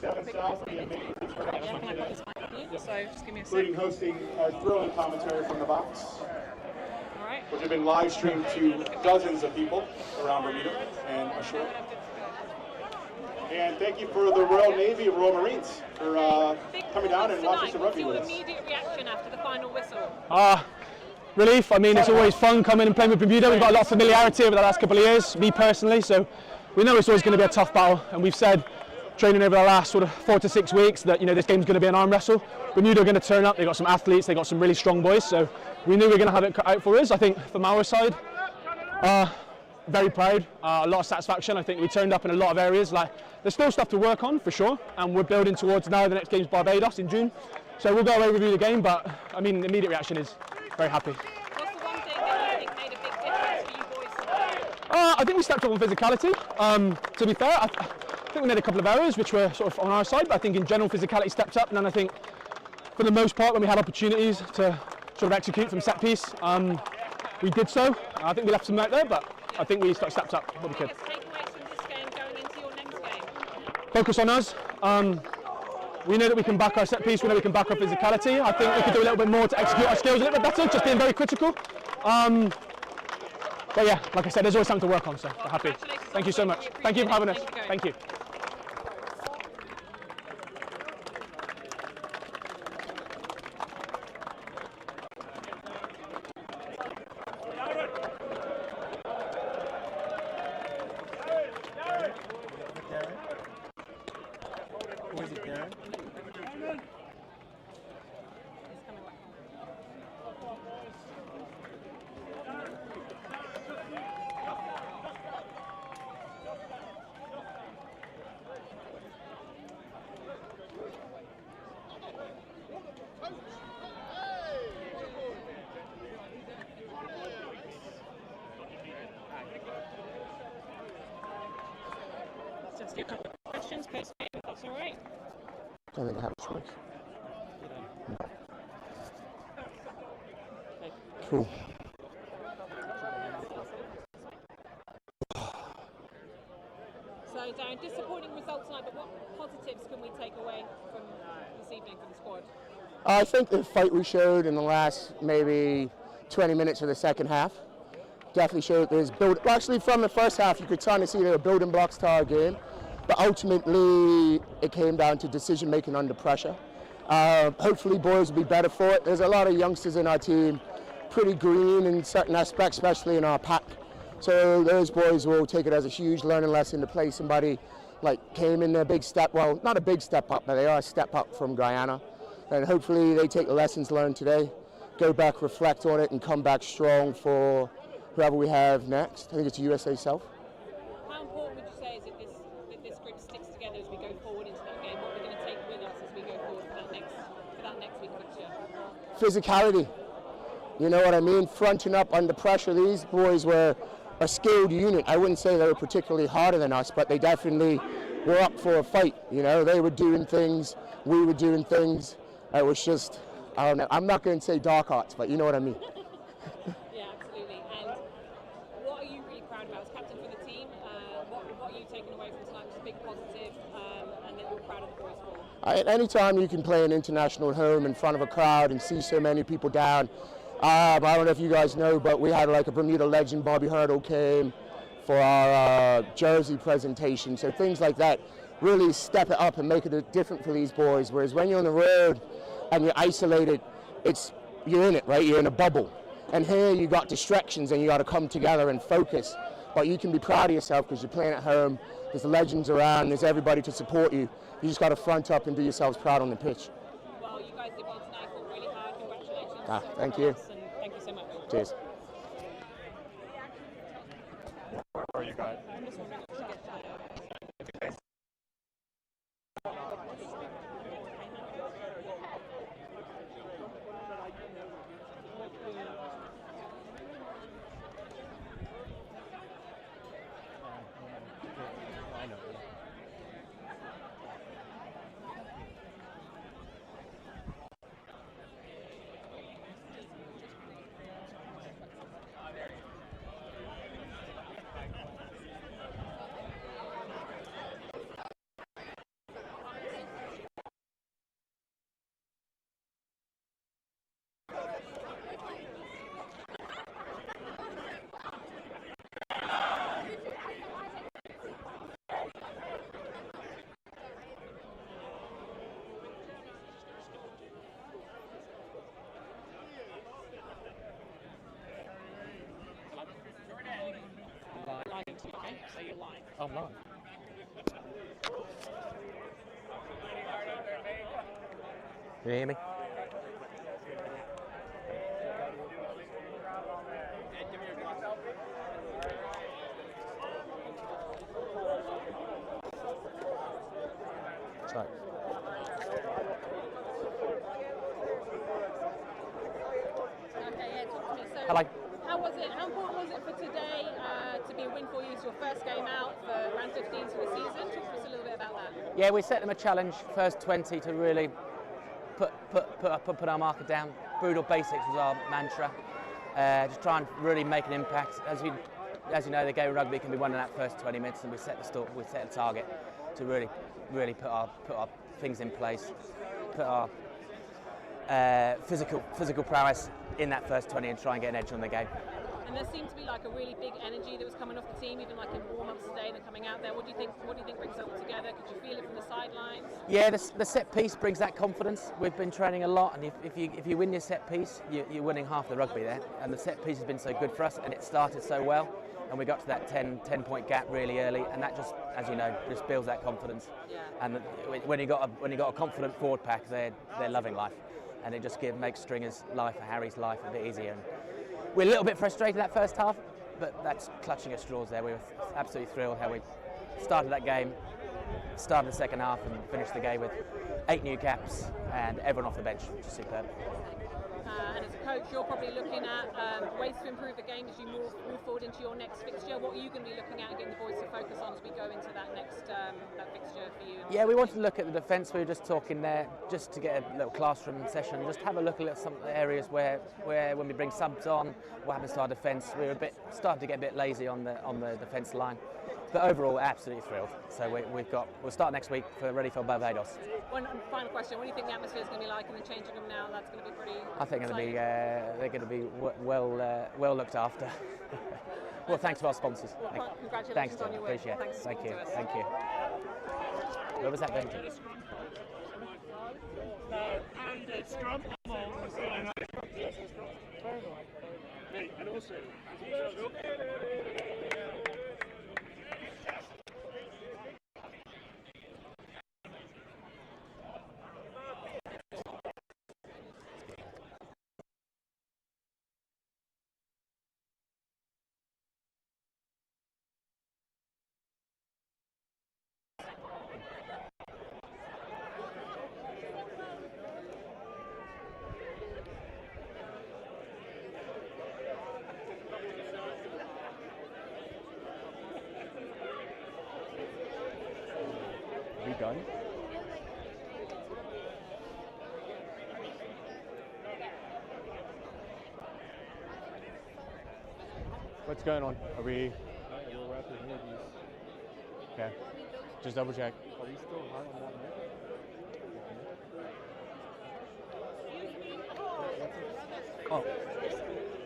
7 South, the amazing
So just give me a
including
sec.
hosting our thrilling commentary from the box,
All right.
which have been live streamed to dozens of people around Bermuda and ashore. And thank you for the Royal Navy and Royal Marines for coming down and watching some rugby
What's
with
your
us.
immediate reaction after the final whistle?
Relief. I mean, it's always fun coming and playing with Bermuda. We've got a lot of familiarity over the last couple of years, me personally, so we know it's always going to be a tough battle, and we've said training over the last sort of 4 to 6 weeks that, you know, this game's going to be an arm wrestle. Bermuda are going to turn up. They've got some athletes, they've got some really strong boys, so we knew we were going to have it cut out for us. I think from our side, very proud, a lot of satisfaction. I think we turned up in a lot of areas. Like, there's still stuff to work on for sure, and we're building towards now the next game's Barbados in June, so we'll go away, review the game, but I mean, the immediate reaction is very happy.
What's the one thing that you think made a big difference for you boys today?
I think we stepped up on physicality. To be fair, think we made a couple of errors which were sort of on our side, but I think in general physicality stepped up, and then I think for the most part when we had opportunities to sort of execute from set piece, we did so. I think we left some out there, but I think we stepped up what we could.
Takeaways from this game going into your next game.
Focus on us. We know that we can back our set piece, we know we can back our physicality. I think we could do a little bit more to execute our skills a little bit better, just being very critical. But yeah, like I said, there's always something to work on, so we're happy. Thank you so much. Thank you for having us. Thank you.
Just a couple of questions post game, if that's all right.
I don't think I have a choice. Cool.
So, Darren, disappointing result tonight, but what positives can we take away from this evening for the squad?
I think the fight we showed in the last maybe 20 minutes of the second half definitely showed there's build. Well, actually, from the first half, you could kind of see there were building blocks to our game, but ultimately it came down to decision making under pressure. Hopefully, boys will be better for it. There's a lot of youngsters in our team, pretty green in certain aspects, especially in our pack. So those boys will take it as a huge learning lesson to play somebody like Cayman, a big step. Well, not a big step up, but they are a step up from Guyana. And hopefully they take the lessons learned today, go back, reflect on it, and come back strong for whoever we have next. I think it's USA South.
How important would you say is it that this group sticks together as we go forward into that game? What we're going to take with us as we go forward for that next week fixture?
Physicality. You know what I mean? Fronting up under pressure. These boys were a skilled unit. I wouldn't say they were particularly harder than us, but they definitely were up for a fight. You know, they were doing things, we were doing things. It was just, I don't know. I'm not going to say dark arts, but you know what I mean.
Yeah, absolutely. And what are you really proud about as captain for the team? What are you taking away from tonight, which is a big positive, and that you're proud of the boys for?
Anytime you can play an international home in front of a crowd and see so many people down. I don't know if you guys know, but we had like a Bermuda legend, Bobby Hurdle, came for our jersey presentation. So things like that really step it up and make it different for these boys. Whereas when you're on the road and you're isolated, you're in it, right? You're in a bubble. And here you got distractions and you got to come together and focus. But you can be proud of yourself because you're playing at home. There's legends around. There's everybody to support you. You just got to front up and do yourselves proud on the pitch.
Well, you guys did well tonight. Fought really hard. Congratulations.
Thank you.
And thank you so much.
Cheers.
Where are you guys?
I'm just wondering what you get So you're live.
I'm live.
Can you hear me? Sorry.
Okay, yeah, talk to me. So,
Hello.
how was it? How important was it for today to be a win for you? It's your first game out for round 15 of the season. Talk to us a little bit
Yeah, we set them a challenge, first 20 to really put our marker down. Brutal basics was our mantra. Just try and really make an impact. As you know, the game of rugby can be won in that first 20 minutes, and we set a target to really put our things in place, put our physical prowess in that first 20 and try and get an edge on the game.
And there seemed to be like a really big energy that was coming off the team, even like in warm-ups today and then coming out there. What do you think brings it all together? Could you feel it from the sidelines?
Yeah, the set piece brings that confidence. We've been training a lot, and if you win your set piece, you're winning half the rugby there. And the set piece has been so good for us, and it started so well. And we got to that 10-point gap really early, and that just, as you know, just builds that confidence. Yeah. And when you got a confident forward pack, they're loving life, and it just makes Stringer's life, Harry's life, a bit easier. And we're a little bit frustrated that first half, but that's clutching at straws there. We were absolutely thrilled how we started that game, started the second half, and finished the game with 8 new caps and everyone off the bench, which is superb.
And as a coach, you're probably looking at ways to improve the game as you move forward into your next fixture. What are you going to be looking at and getting the boys to focus on as we go into that next that fixture for you? Yeah,
we wanted to look at the defence. We were just talking there, just to get a little classroom session, just have a look at some areas where when we bring subs on, what happens to our defence. We were starting to get a bit lazy on the defence line. But overall, absolutely thrilled. So we'll start next week ready for Barbados.
One final question: what do you think the atmosphere is going to be like in the changing room now? That's going to be pretty.
I think they're going to be well looked after. Well, thanks to our sponsors.
Well, congratulations
thanks,
on your work.
Appreciate it.
Thanks.
Thank you. Where was that, Ben?
And scrum. And also.
Done. What's going on? Are we?
We're wrapping interviews.
Okay. Just double check.
Are we still hot on that note?
Oh.